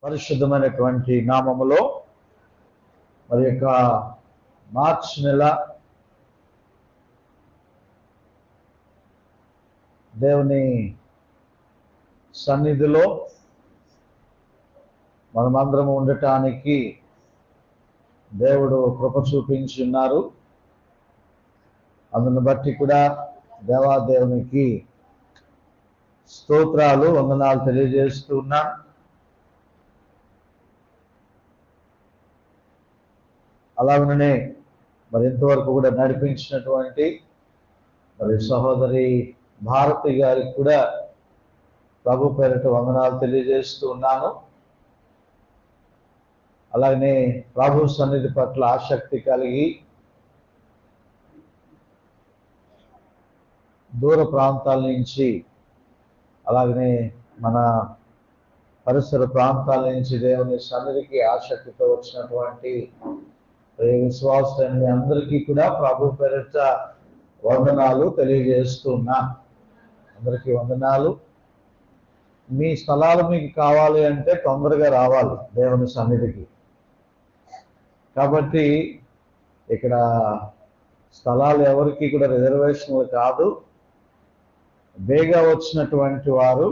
పరిశుద్ధమైనటువంటి నామములో మరి యొక్క మార్చి నెల దేవుని సన్నిధిలో మనమందరము ఉండటానికి దేవుడు కృప చూపించి ఉన్నారు. అందును బట్టి కూడా దేవాదేవునికి స్తోత్రాలు వందనాలు తెలియజేస్తూ ఉన్నాను. అలాగనే మరి ఇంతవరకు కూడా నడిపించినటువంటి మరి సహోదరి భారతి గారికి కూడా ప్రభు పేరిట వందనాలు తెలియజేస్తూ ఉన్నాను. అలాగనే ప్రభు సన్నిధి పట్ల ఆసక్తి కలిగి దూర ప్రాంతాల నుంచి అలాగనే మన పరిసర ప్రాంతాల నుంచి దేవుని సన్నిధికి ఆసక్తితో వచ్చినటువంటి విశ్వాసాన్ని అందరికీ కూడా ప్రభు పేరిట వందనాలు తెలియజేస్తున్నా. అందరికీ వందనాలు. మీ స్థలాలు మీకు కావాలి అంటే తొందరగా రావాలి దేవుని సన్నిధికి. కాబట్టి ఇక్కడ స్థలాలు ఎవరికి కూడా రిజర్వేషన్లు కాదు. బేగా వచ్చినటువంటి వారు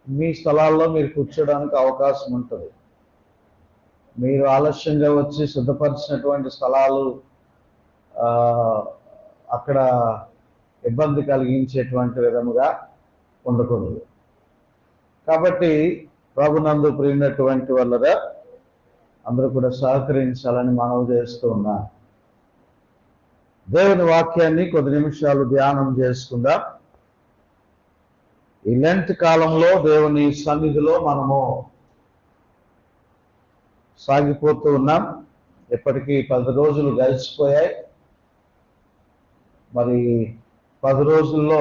మీ స్థలాల్లో మీరు కూర్చోడానికి అవకాశం ఉంటుంది. మీరు ఆలస్యంగా వచ్చి సిద్ధపరిచినటువంటి స్థలాలు అక్కడ ఇబ్బంది కలిగించేటువంటి విధముగా ఉండకూడదు. కాబట్టి ప్రభునందు ప్రియునటువంటి వాళ్ళగా అందరూ కూడా సహకరించాలని మనవి చేస్తూ ఉన్నారు. దేవుని వాక్యాన్ని కొద్ది నిమిషాలు ధ్యానం చేసుకుందాం. ఈ లెంట్ కాలంలో దేవుని సన్నిధిలో మనము సాగిపోతూ ఉన్నాం. ఇప్పటికీ 10 రోజులు గడిచిపోయాయి. మరి 10 రోజుల్లో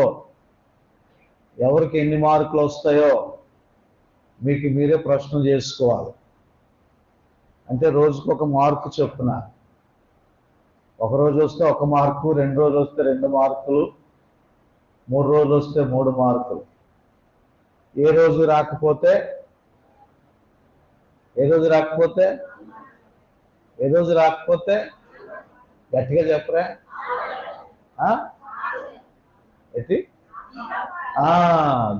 ఎవరికి ఎన్ని మార్కులు వస్తాయో మీకు మీరే ప్రశ్న చేసుకోవాలి. అంటే రోజుకు ఒక మార్కు చొప్పున, ఒక రోజు వస్తే 1 మార్కు, 2 రోజులు వస్తే 2 మార్కులు, 3 రోజులు వస్తే 3 మార్కులు. ఏ రోజు రాకపోతే గట్టిగా చెప్పరా? ఎట్టి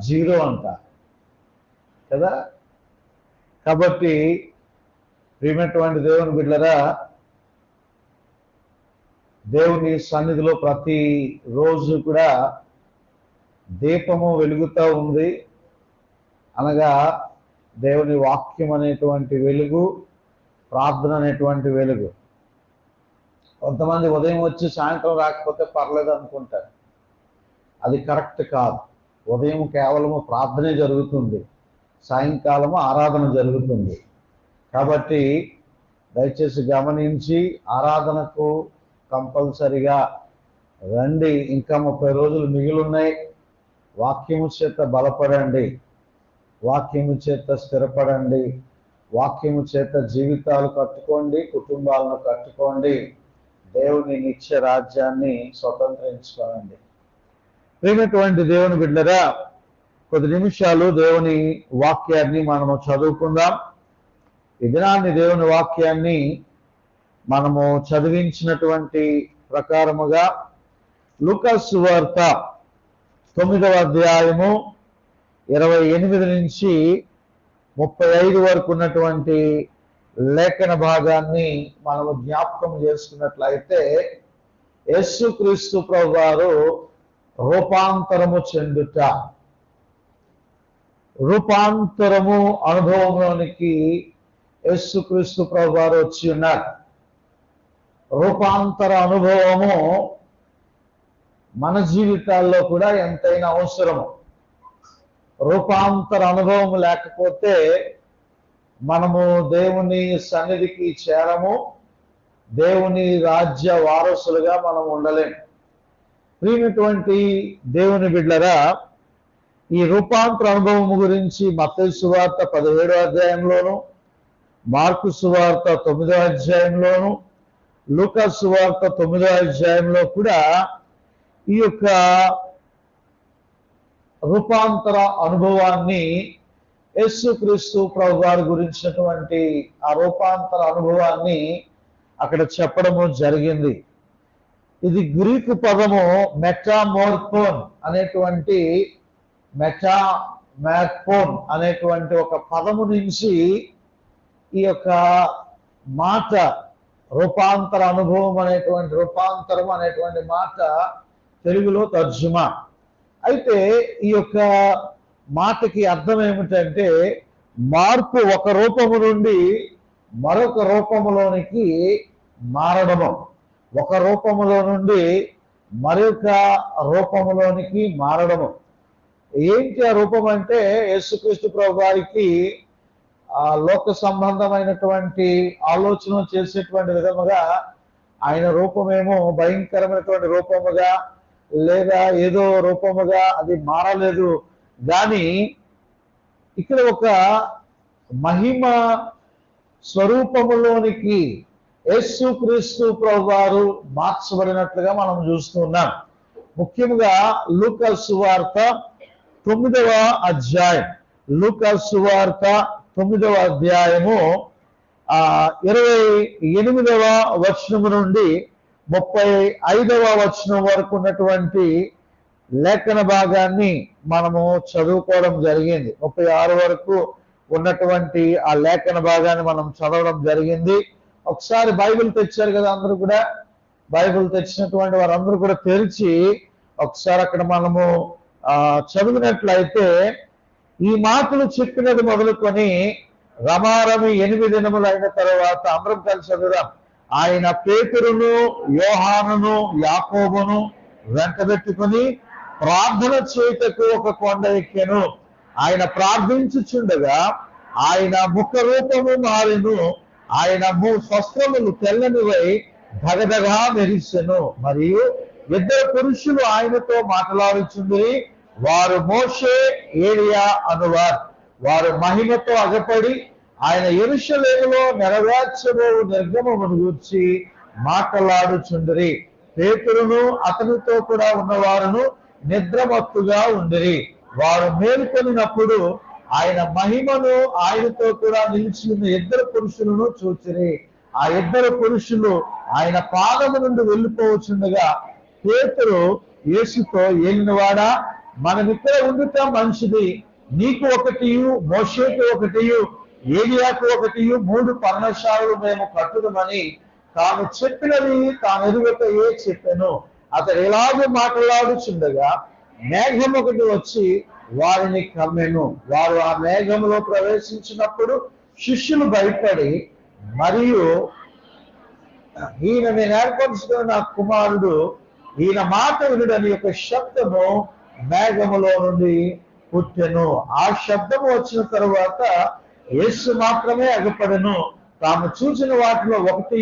0 అంట కదా. కాబట్టి ప్రియమైనటువంటి దేవుని బిడ్డలారా, దేవుని సన్నిధిలో ప్రతి రోజు కూడా దీపము వెలుగుతూ ఉంది. అనగా దేవుని వాక్యం అనేటువంటి వెలుగు, ప్రార్థన అనేటువంటి వెలుగు. కొంతమంది ఉదయం వచ్చి సాయంత్రం రాకపోతే పర్లేదు అనుకుంటారు. అది కరెక్ట్ కాదు. ఉదయం కేవలము ప్రార్థనే జరుగుతుంది, సాయంకాలము ఆరాధన జరుగుతుంది. కాబట్టి దయచేసి గమనించి ఆరాధనకు కంపల్సరిగా రండి. ఇంకా 30 రోజులు మిగిలిన్నాయి. వాక్యము చేత బలపడండి, వాక్యము చేత స్థిరపడండి, వాక్యము చేత జీవితాలు కట్టుకోండి, కుటుంబాలను కట్టుకోండి, దేవుని నిత్య రాజ్యాన్ని స్వతంత్రించుకోండి. ప్రియమైనటువంటి దేవుని బిడ్డలారా, కొద్ది నిమిషాలు దేవుని వాక్యాన్ని మనము చదువుకుందాం. ఈ దినాన్ని దేవుని వాక్యాన్ని మనము చదివించినటువంటి ప్రకారముగా లూకా సువార్త 9వ అధ్యాయము 28 నుంచి 35 వరకు ఉన్నటువంటి లేఖన భాగాన్ని మనము జ్ఞాపకం చేసుకున్నట్లయితే, యేసుక్రీస్తు ప్రభువారు రూపాంతరము చెందుట, రూపాంతరము అనుభవంలోనికి యేసుక్రీస్తు ప్రభువారు వచ్చి ఉన్నారు. రూపాంతర అనుభవము మన జీవితాల్లో కూడా ఎంతైనా అవసరము. రూపాంతర అనుభవం లేకపోతే మనము దేవుని సన్నిధికి చేరము, దేవుని రాజ్య వారసులుగా మనం ఉండలేము. ప్రియమైనటువంటి దేవుని బిడ్డలారా, ఈ రూపాంతర అనుభవం గురించి మత్తయి సువార్త 17వ అధ్యాయంలోను, మార్కు సువార్త 9వ అధ్యాయంలోను, లూకా సువార్త 9వ అధ్యాయంలో కూడా ఈ యొక్క రూపాంతర అనుభవాన్ని యేసుక్రీస్తు ప్రభు వారి గురించినటువంటి ఆ రూపాంతర అనుభవాన్ని అక్కడ చెప్పడము జరిగింది. ఇది గ్రీకు పదము మెటామోర్ఫోన్ అనేటువంటి ఒక పదము నుంచి ఈ యొక్క మాట రూపాంతర అనుభవం రూపాంతరం అనేటువంటి మాట తెలుగులో తర్జుమా. అయితే ఈ యొక్క మాటకి అర్థం ఏమిటంటే మార్పు, ఒక రూపము నుండి మరొక రూపములోనికి మారడము, ఒక రూపములో నుండి మరొక రూపములోనికి మారడము. ఏంటి ఆ రూపం అంటే యేసుక్రీస్తు ప్రభు వారికి ఆ లోక సంబంధమైనటువంటి ఆలోచన చేసేటువంటి విధముగా ఆయన రూపమేమో భయంకరమైనటువంటి రూపముగా లేదా ఏదో రూపముగా అది మారలేదు. కానీ ఇక్కడ ఒక మహిమ స్వరూపములోనికి యేసుక్రీస్తు ప్రభు వారు మార్చబడినట్లుగా మనం చూస్తున్నాం. ముఖ్యంగా లూకా సువార్త 9వ అధ్యాయం, లూకా సువార్త 9వ అధ్యాయము 28వ వచనము నుండి 35వ వచనం వరకు ఉన్నటువంటి లేఖన భాగాన్ని మనము చదువుకోవడం జరిగింది. 36 వరకు ఉన్నటువంటి ఆ లేఖన భాగాన్ని మనం చదవడం జరిగింది. ఒకసారి బైబిల్ తెచ్చారు కదా అందరూ కూడా, బైబిల్ తెచ్చినటువంటి వారందరూ కూడా తెరిచి ఒకసారి అక్కడ మనము చదివినట్లయితే ఈ మాటలు చెప్పినది మొదలుకొని రమారమి 8 దినములు అయిన తర్వాత అందరం కలిసి చదువుదాం. ఆయన పేతురును, యోహానును, యాకోబును వెంటబెట్టుకుని ప్రార్థన చేయుటకు ఒక కొండ ఎక్కెను. ఆయన ప్రార్థించుచుండగా ఆయన ముఖ రూపము మారెను. ఆయన వస్త్రములు తెల్లనివై ధగధగా మెరిసెను. మరియు 2 పురుషులు ఆయనతో మాట్లాడుచుండి, వారు మోషే, ఏలియా అనువారు. వారు మహిమతో అగపడి ఆయన యెరూషలేములో నెరవేర్చబో నిర్గమమును గూర్చి మాట్లాడుచుండిరి. పేతురును అతనితో కూడా ఉన్నవారును నిద్రమత్తుగా ఉండిరి. వారు మేల్కొనినప్పుడు ఆయన మహిమను ఆయనతో కూడా నిలిచి ఉన్న 2 పురుషులను చూచిరి. ఆ 2 పురుషులు ఆయన పాదము నుండి వెళ్ళిపోవచ్చుండగా పేతురు యేసుతో, ఏలినవాడా, మనం ఇక్కడ ఉండుట మంచిది. నీకు ఒకటియు, మోషేకు ఒకటియు, ఏలియాకు ఒకటియు 3 పర్ణశాలలు మేము కట్టుదమని తాను చెప్పినది తాను ఎరుగకయే చెప్పెను. అతడు ఎలాగో మాట్లాడుచుండగా మేఘం ఒకటి వచ్చి వారిని కమ్మెను. వారు ఆ మేఘంలో ప్రవేశించినప్పుడు శిష్యులు భయపడి, మరియు ఈయన నేను ఏర్పరుచుకున్న నా కుమారుడు, ఈయన మాట వినుడని ఒక శబ్దము మేఘములో నుండి పుట్టెను. ఆ శబ్దము వచ్చిన తరువాత యేసు మాత్రమే అగపడెను. తాము చూసిన వాటిలో ఒకటి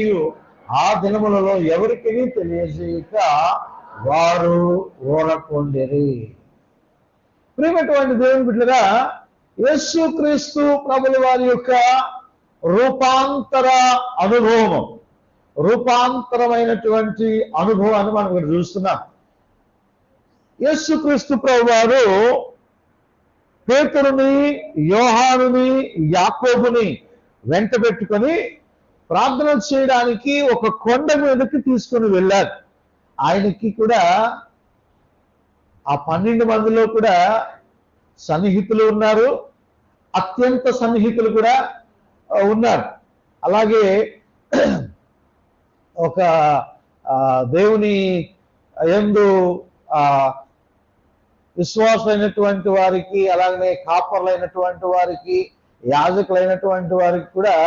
ఆ దినములలో ఎవరికి తెలియజేయక వారు ఊరకొండిరి. ప్రియమైనటువంటి దేవుని బిడ్డలారా, యేసుక్రీస్తు ప్రభుల వారి యొక్క రూపాంతర అనుభవం, రూపాంతరమైనటువంటి అనుభవాన్ని మనం ఇక్కడ చూస్తున్నాం. యేసుక్రీస్తు ప్రభు వారు పేతురుని, యోహానుని, యాకోబుని వెంట పెట్టుకొని ప్రార్థన చేయడానికి ఒక కొండ మీదకి తీసుకొని వెళ్ళారు. ఆయనకి కూడా ఆ 12 మందిలో కూడా సన్నిహితులు ఉన్నారు, అత్యంత సన్నిహితులు కూడా ఉన్నారు. అలాగే ఒక దేవుని యందు విశ్వాసులైనటువంటి వారికి, అలాగనే కాపర్లైనటువంటి వారికి, యాజకులైనటువంటి వారికి కూడా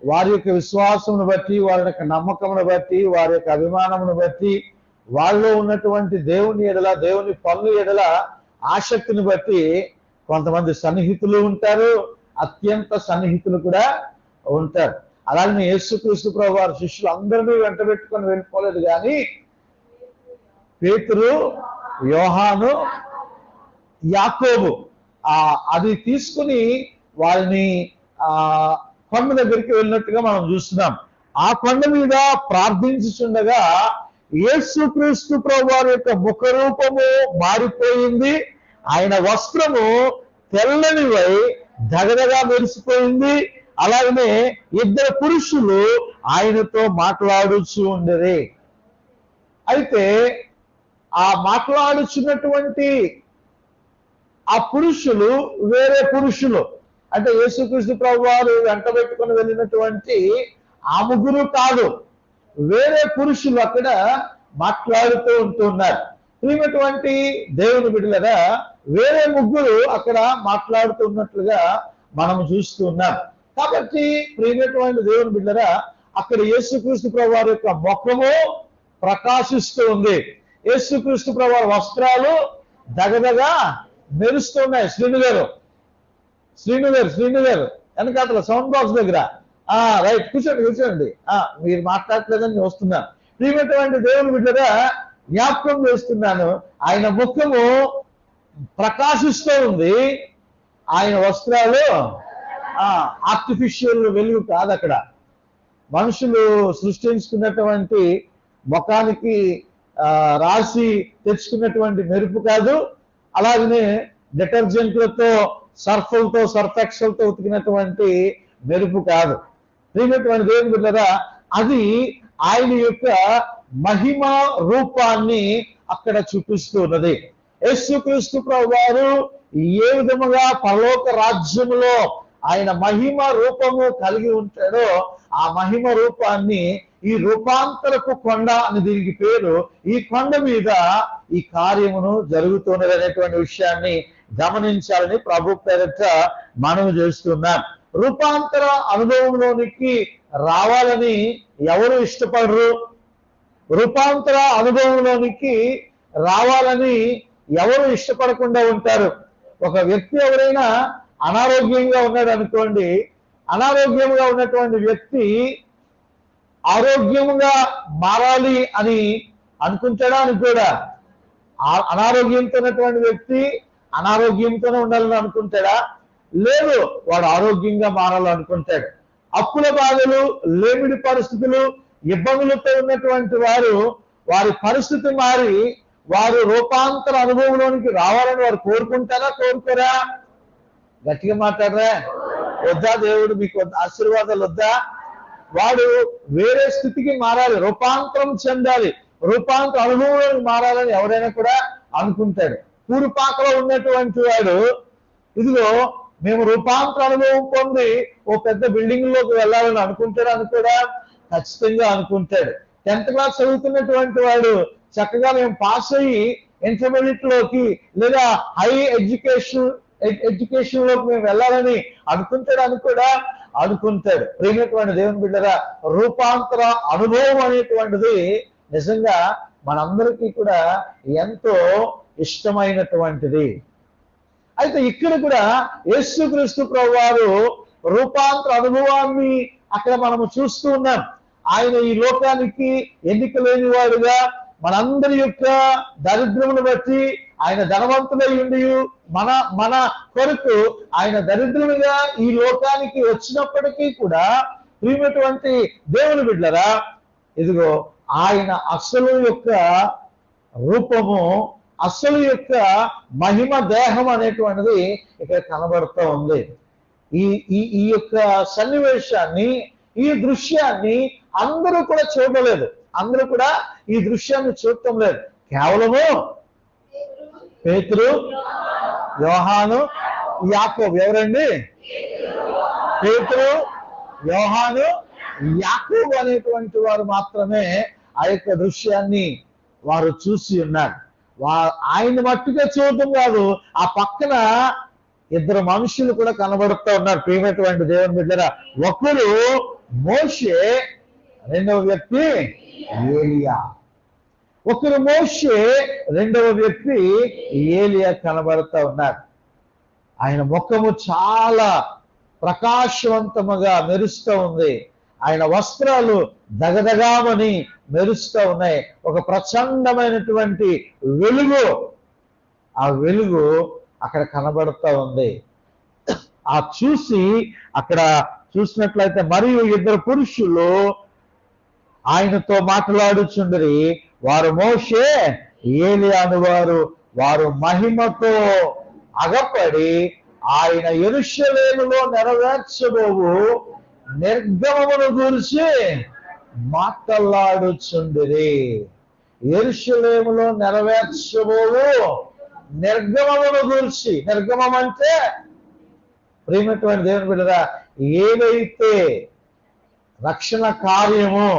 వారి యొక్క విశ్వాసమును బట్టి, వారి యొక్క నమ్మకమును బట్టి, వారి యొక్క అభిమానమును బట్టి, వాళ్ళలో ఉన్నటువంటి దేవుని ఎడల, దేవుని పనుల ఎడల ఆసక్తిని బట్టి కొంతమంది సన్నిహితులు ఉంటారు, అత్యంత సన్నిహితులు కూడా ఉంటారు. అలాగే యేసుక్రీస్తు ప్రభు వారి శిష్యులు అందరినీ వెంట పెట్టుకొని వెళ్ళిపోలేదు. కానీ పేతురు, యోహాను, యాకోబు అది తీసుకుని వారిని కొండ దగ్గరికి వెళ్ళినట్టుగా మనం చూస్తున్నాం. ఆ కొండ మీద ప్రార్థించుచుండగా యేసుక్రీస్తు ప్రభు వారి యొక్క ముఖరూపము మారిపోయింది. ఆయన వస్త్రము తెల్లనివై దగదగా మెరిసిపోయింది. అలాగనే ఇద్దరు పురుషులు ఆయనతో మాట్లాడుచూ ఉండేది. అయితే ఆ మాట్లాడుచున్నటువంటి ఆ పురుషులు వేరే పురుషులు, అంటే యేసుక్రీస్తు ప్రభువారు వెంట పెట్టుకుని వెళ్ళినటువంటి ఆ ముగ్గురు కాదు, వేరే పురుషులు అక్కడ మాట్లాడుతూ ఉంటున్నారు. ప్రియమైనటువంటి దేవుని బిడ్డలారా, వేరే ముగ్గురు అక్కడ మాట్లాడుతున్నట్లుగా మనం చూస్తున్నాం. కాబట్టి ప్రియమైనటువంటి దేవుని బిడ్డలారా, అక్కడ యేసుక్రీస్తు ప్రభువారి యొక్క ముఖము ప్రకాశిస్తూ ఉంది. యేసుక్రీస్తు ప్రభువారి వస్త్రాలు దగదగా మెరుస్తున్నాయి. శ్రీను గారు వెనకాతల సౌండ్ బాక్స్ దగ్గర రైట్, కూర్చోండి. మీరు మాట్లాడలేదని వస్తున్నాను. ప్రియమైనటువంటి దేవుని బిడ్డగా జ్ఞాపకం చేస్తున్నాను, ఆయన ముఖము ప్రకాశిస్తూ ఉంది. ఆయన వస్త్రాలు ఆర్టిఫిషియల్ వెలుగు కాదు, అక్కడ మనుషులు సృష్టించుకున్నటువంటి ముఖానికి రాసి తెచ్చుకున్నటువంటి మెరుపు కాదు. అలాగనే డిటర్జెంట్లతో సర్ఫ్ ఎక్సెల్తో ఉతికినటువంటి మెరుపు కాదు. ప్రియమైనటువంటి దేవుని బిడ్డలారా, అది ఆయన యొక్క మహిమ రూపాన్ని అక్కడ చూపిస్తున్నది. యేసుక్రీస్తు ప్రభువారు ఏ విధముగా పరలోక రాజ్యములో ఆయన మహిమ రూపము కలిగి ఉంటాడో ఆ మహిమ రూపాన్ని ఈ రూపాంతరపు కొండ అని దీనికి పేరు, ఈ కొండ మీద ఈ కార్యమును జరుగుతున్నది అనేటువంటి విషయాన్ని గమనించాలని ప్రభు పేరిట మనవి చేస్తున్నాం. రూపాంతర అనుభవంలోనికి రావాలని ఎవరు ఇష్టపడరు? రూపాంతర అనుభవంలోనికి రావాలని ఎవరు ఇష్టపడకుండా ఉంటారు? ఒక వ్యక్తి ఎవరైనా అనారోగ్యంగా ఉన్నాడు అనుకోండి, అనారోగ్యంగా ఉన్నటువంటి వ్యక్తి ఆరోగ్యంగా మారాలి అని అనుకుంటాడా? అనుకోడా? అనారోగ్యంతో ఉన్నటువంటి వ్యక్తి అనారోగ్యంతోనే ఉండాలని అనుకుంటాడా? లేదు, వాడు ఆరోగ్యంగా మారాలనుకుంటాడు. అప్పుల బాధలు, లేమిడి పరిస్థితులు, ఇబ్బందులతో ఉన్నటువంటి వారు వారి పరిస్థితి మారి వారు రూపాంతర అనుభవంలోనికి రావాలని వారు కోరుకుంటారా? కోరుకోరా? గట్టిగా మాట్లాడరా? వద్దా? దేవుడు మీకు ఆశీర్వాదాలు వద్దా? వాడు వేరే స్థితికి మారాలి, రూపాంతరం చెందాలి, రూపాంతర అనుభవంలోకి మారాలని ఎవరైనా కూడా అనుకుంటాడు. పూరుపాకలో ఉన్నటువంటి వాడు ఇదిగో మేము రూపాంతర అనుభవం పొంది ఓ పెద్ద బిల్డింగ్ లోకి వెళ్ళాలని అనుకుంటాడు. అనుకోడా? ఖచ్చితంగా అనుకుంటాడు. 10th క్లాస్ చదువుతున్నటువంటి వాడు చక్కగా మేము పాస్ అయ్యి ఇంటర్మీడియట్ లోకి లేదా హై ఎడ్యుకేషన్ లోకి మేము వెళ్ళాలని అనుకుంటాడు. అనుకోడా? అనుకుంటాడు. ప్రియమైనటువంటి దేవుని బిడ్డరా, రూపాంతర అనుభవం అనేటువంటిది నిజంగా మనందరికీ కూడా ఎంతో ఇష్టమైనటువంటిది. అయితే ఇక్కడ కూడా యేసుక్రీస్తు ప్రభువారు రూపాంతర అనుభవాన్ని అక్కడ మనము చూస్తూ ఉన్నాం. ఆయన ఈ లోకానికి ఎన్నిక లేని వాడుగా మనందరి యొక్క దరిద్రమును బట్టి ఆయన ధనవంతులై ఉండి మన కొరకు ఆయన దరిద్రులుగా ఈ లోకానికి వచ్చినప్పటికీ కూడా ప్రియమైనటువంటి దేవుని బిడ్డలారా, ఇదిగో ఆయన అసలు యొక్క రూపము, అసలు యొక్క మహిమ దేహం అనేటువంటిది ఇక్కడ కనబడుతూ ఉంది. ఈ యొక్క సన్నివేశాన్ని, ఈ దృశ్యాన్ని అందరూ కూడా చూడలేదు. అందరూ కూడా ఈ దృశ్యాన్ని చూడటం లేదు. కేవలము పేతురు, యోహాను, యాకోబు. ఎవరండి? పేతురు, యోహాను, యాకోబు అనేటువంటి వారు మాత్రమే ఆ యొక్క దృశ్యాన్ని వారు చూసి ఉన్నారు. ఆయన మట్టుగా చూడటం కాదు, ఆ పక్కన ఇద్దరు మనుషులు కూడా కనబడుతూ ఉన్నారు. ప్రియమైనటువంటి దేవుని బిడ్డలారా, ఒకరు మోషే, రెండవ వ్యక్తి ఏలియా. ఒకరు మోషే, రెండవ వ్యక్తి ఏలియా కనబడుతూ ఉన్నారు. ఆయన ముఖము చాలా ప్రకాశవంతముగా మెరుస్తూ ఉంది. ఆయన వస్త్రాలు దగదగామని మెరుస్తూ ఉన్నాయి. ఒక ప్రచండమైనటువంటి వెలుగు, ఆ వెలుగు అక్కడ కనబడుతూ ఉంది. ఆ చూసి అక్కడ చూసినట్లయితే మరియు ఇద్దరు పురుషులు ఆయనతో మాట్లాడుచుండరి. వారు మోషే, ఏలియాను వారు మహిమతో అగపడి ఆయన యెరూషలేములో నెరవేర్చబోవు నిర్గమమును గురించి మాట్లాడుచుండిరి. యెరూషలేములో నెరవేర్చబోవు నిర్గమమును గురించి. నిర్గమం అంటే ప్రియమైనటువంటి దేవుని బిడ్డరా, ఏదైతే రక్షణ కార్యము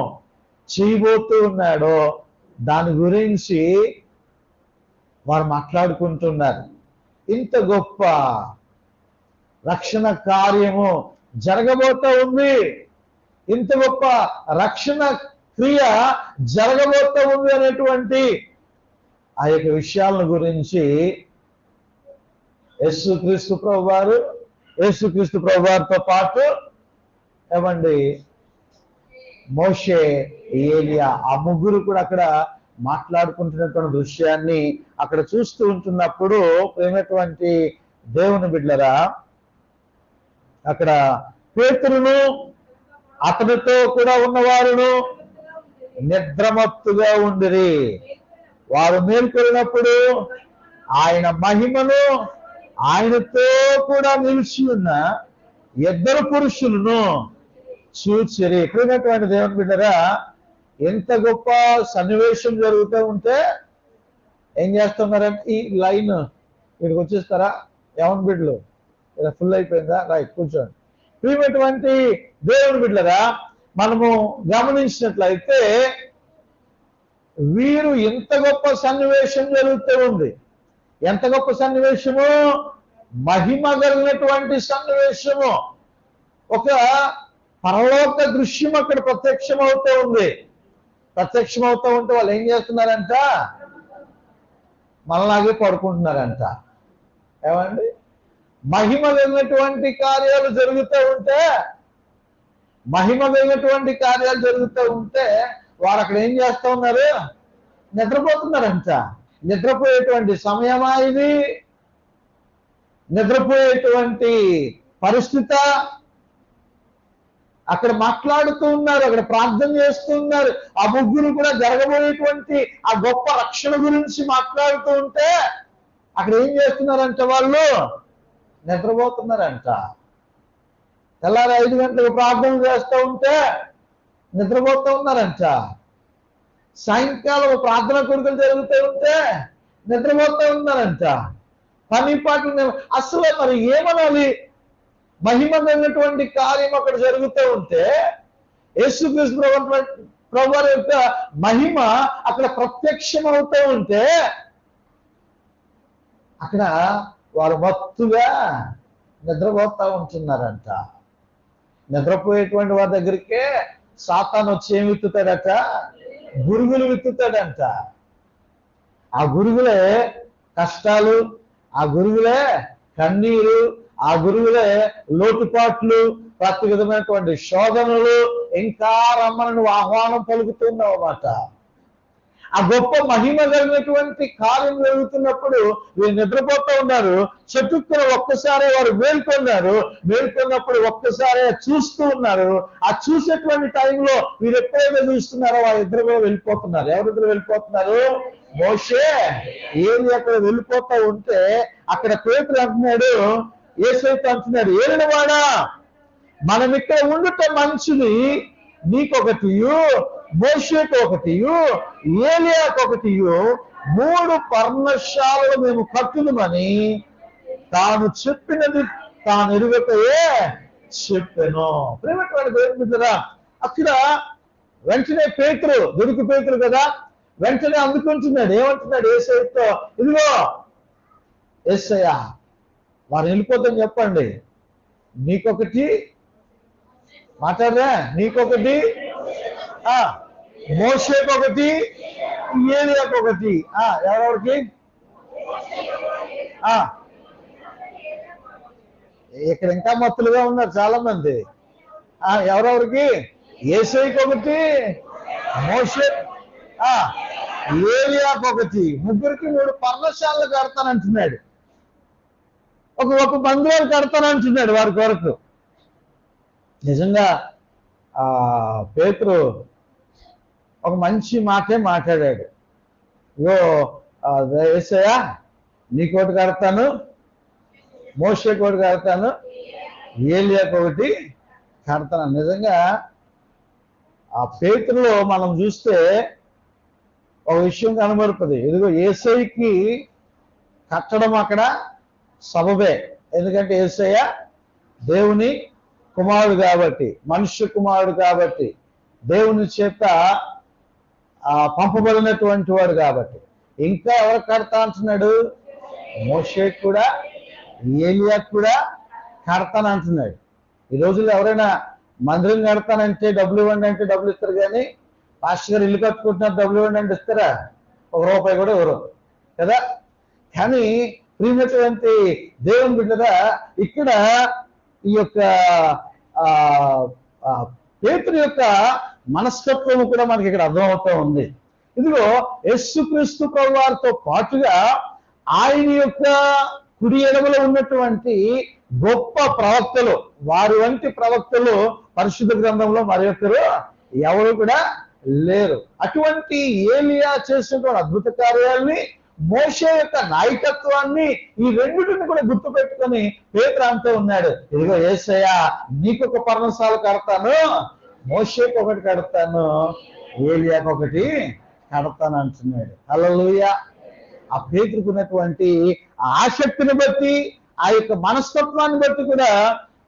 చేయబోతూ ఉన్నాడో దాని గురించి వారు మాట్లాడుకుంటున్నారు. ఇంత గొప్ప రక్షణ కార్యము జరగబోతూ ఉంది, ఇంత గొప్ప రక్షణ క్రియ జరగబోతూ ఉంది అనేటువంటి ఆ యొక్క విషయాల గురించి యేసుక్రీస్తు ప్రభు వారితో పాటు ఏమండి మోషే, ఏలియా, ఆ ముగ్గురు కూడా అక్కడ మాట్లాడుకుంటున్నటువంటి దృశ్యాన్ని అక్కడ చూస్తూ ఉంటున్నప్పుడు ప్రేమటువంటి దేవుని బిడ్డలరా, అక్కడ పేతురును అతనితో కూడా ఉన్నవారును నిద్రమత్తుగా ఉండిరి. వారు మేల్కొన్నప్పుడు ఆయన మహిమను ఆయనతో కూడా నిలిచి ఉన్న ఇద్దరు పురుషులను చూచిరి. ఎక్కడైనటువంటి దేవుని బిడ్డరా, ఎంత గొప్ప సన్నివేశం జరుగుతూ ఉంటే ఏం చేస్తున్నారంటే ఈ లైన్ ఇక్కడికి వచ్చేస్తారా ఎవరి బిడ్డలు ఇలా ఫుల్ అయిపోయిందా? రైట్, కూర్చోండి. ప్రియమైనటువంటి దేవుని బిడ్డలరా, మనము గమనించినట్లయితే వీరు ఎంత గొప్ప సన్నివేశం జరుగుతూ ఉంది. ఎంత గొప్ప సన్నివేశము, మహిమ కలిగినటువంటి సన్నివేశము. ఒక పరలోక దృశ్యం అక్కడ ప్రత్యక్షమవుతూ ఉంది. ప్రత్యక్షమవుతూ ఉంటే వాళ్ళు ఏం చేస్తున్నారంట? మనలాగే పడుకుంటున్నారంట. ఏమండి, మహిమ కలిగినటువంటి కార్యాలు జరుగుతూ ఉంటే వారు అక్కడ ఏం చేస్తూ ఉన్నారు? నిద్రపోతున్నారంట. నిద్రపోయేటువంటి సమయమా ఇది? నిద్రపోయేటువంటి పరిస్థితి? అక్కడ మాట్లాడుతూ ఉన్నారు, అక్కడ ప్రార్థన చేస్తూ ఉన్నారు. ఆ ముగ్గురు కూడా జరగబోయేటువంటి ఆ గొప్ప రక్షణ గురించి మాట్లాడుతూ ఉంటే అక్కడ ఏం చేస్తున్నారంట? వాళ్ళు నిద్రపోతున్నారంట. తెల్లారి 5 గంటలకు ప్రార్థన చేస్తూ ఉంటే నిద్రపోతూ ఉన్నారంట. సాయంకాలం ప్రార్థన కొడుకులు జరుగుతూ ఉంటే నిద్రపోతూ ఉన్నారంట. పని పాటలు అసలు మరి ఏమనాలి? మహిమ కలిగినటువంటి కార్యం అక్కడ జరుగుతూ ఉంటే యేసుక్రీస్తు ప్రభు యొక్క మహిమ అక్కడ ప్రత్యక్షం అవుతూ ఉంటే అక్కడ వారు మత్తుగా నిద్రపోతూ ఉంటున్నారంట. నిద్రపోయేటువంటి వారి దగ్గరికే సాతాను వచ్చి ఏమి విత్తుతాడట? గురుగులు విత్తుతాడంట. ఆ గురుగులే కష్టాలు, ఆ గురుగులే కన్నీరు, ఆ గురుగులే లోటుపాట్లు, ప్రతి విధమైనటువంటి శోధనలు. ఇంకా రమ్మని నువ్వు ఆహ్వానం పలుకుతున్నావు అన్నమాట. ఆ గొప్ప మహిమ కలిగినటువంటి కార్యం జరుగుతున్నప్పుడు వీరు నిద్రపోతూ ఉన్నారు. చెట్టుకుని ఒక్కసారి వారు మేల్కొన్నప్పుడు ఒక్కసారి చూస్తూ ఉన్నారు. ఆ చూసేటువంటి టైంలో వీరు ఎప్పుడైతే చూస్తున్నారో వారిద్దరు వెళ్ళిపోతున్నారు. ఎవరిద్దరు వెళ్ళిపోతున్నారు? మోషే, ఏలి అక్కడ వెళ్ళిపోతూ ఉంటే అక్కడ పేతురు అంటున్నాడు, యేసయ్యతో అంటున్నాడు, ఏలినవాడా, మనం ఇక్కడ ఉండటం మంచిది. నీకొకటియు, మోషేకు ఒకటియు, ఏలియాకు ఒకటియు 3 పర్ణశాలలు మేము కట్టుదమని తాను చెప్పినది తాను ఎరుగకయే చెప్పాను. ప్రేమటువంటి దేవుని బిడ్డలారా, అక్కడ వెంటనే పేతురు, దొరికి పేతురు కదా, వెంటనే అందుకుంటున్నాడు. ఏమంటున్నాడు యేసయ్యతో? ఇదిగో యేసయ్య, వారు వెళ్ళిపోతాం చెప్పండి. నీకొకటి మాట్లాడరా, నీకొకటి, మోషేకు ఒకటి, ఏలియాకు ఒకటి. ఎవరెవరికి? ఇక్కడ ఇంకా మత్తులుగా ఉన్నారు చాలా మంది. ఎవరెవరికి? యేసయ్యకు ఒకటి, మోషే, ఏలియాకు ఒకటి. ముగ్గురికి 3 పర్ణశాలలు కడతానంటున్నాడు. ఒక మందిరాలు కడతానంటున్నాడు వారి కొరకు. నిజంగా పేతురు ఒక మంచి మాటే మాట్లాడాడు. యేసయ్య, నీకోటి కడతాను, మోషేకి ఒకటి కడతాను, ఏలియాకి ఒకటి కడతాను. నిజంగా ఆ పేతురులో మనం చూస్తే ఒక విషయం కనబడుతుంది. ఇదిగో యేసయ్యకి కట్టడం అక్కడ సబబే. ఎందుకంటే యేసయ్య దేవుని కుమారుడు కాబట్టి, మనుష్య కుమారుడు కాబట్టి, దేవుని చేత పంపబడినటువంటి వాడు కాబట్టి. ఇంకా ఎవరు కడతా అంటున్నాడు? మోషేకి కూడా, ఏలియాకి కూడా కడతాను అంటున్నాడు. ఈ రోజుల్లో ఎవరైనా మందిరం కడతానంటే డబ్బులు ఇవ్వండి అంటే డబ్బులు ఇస్తారు, కానీ పాస్టర్ గారు ఇల్లు కట్టుకుంటున్నారు డబ్బులు ఇవ్వండి అంటే ఇస్తారా? ₹1 కూడా ఎవరు కదా. కానీ ప్రియమైనటువంటి దేవుని బిడ్డగా ఇక్కడ ఈ యొక్క పేతురు యొక్క మనస్తత్వం కూడా మనకి ఇక్కడ అర్థమవుతూ ఉంది. ఇదిగో యేసుక్రీస్తు ప్రభువారితో పాటుగా ఆయన యొక్క కుడి ఎడమలో ఉన్నటువంటి గొప్ప ప్రవక్తలు, వారి వంటి ప్రవక్తలు పరిశుద్ధ గ్రంథంలో మరి ఒక్కరు ఎవరు కూడా లేరు. అటువంటి ఏలియా చేసినటువంటి అద్భుత కార్యాలని, మోషే యొక్క నాయకత్వాన్ని, ఈ రెండింటిని కూడా గుర్తు పెట్టుకొని పేతురు అంటూ ఉన్నాడు, ఇదిగో యేసయ్య నీకొక పర్ణశాల కడతాను, మోషేకి ఒకటి కడతాను, ఏలియాకి ఒకటి కడతాను అంటున్నాడు. హల్లెలూయా. ఆ పేతురుకు ఉన్నటువంటి ఆసక్తిని బట్టి, ఆ యొక్క మనస్తత్వాన్ని బట్టి కూడా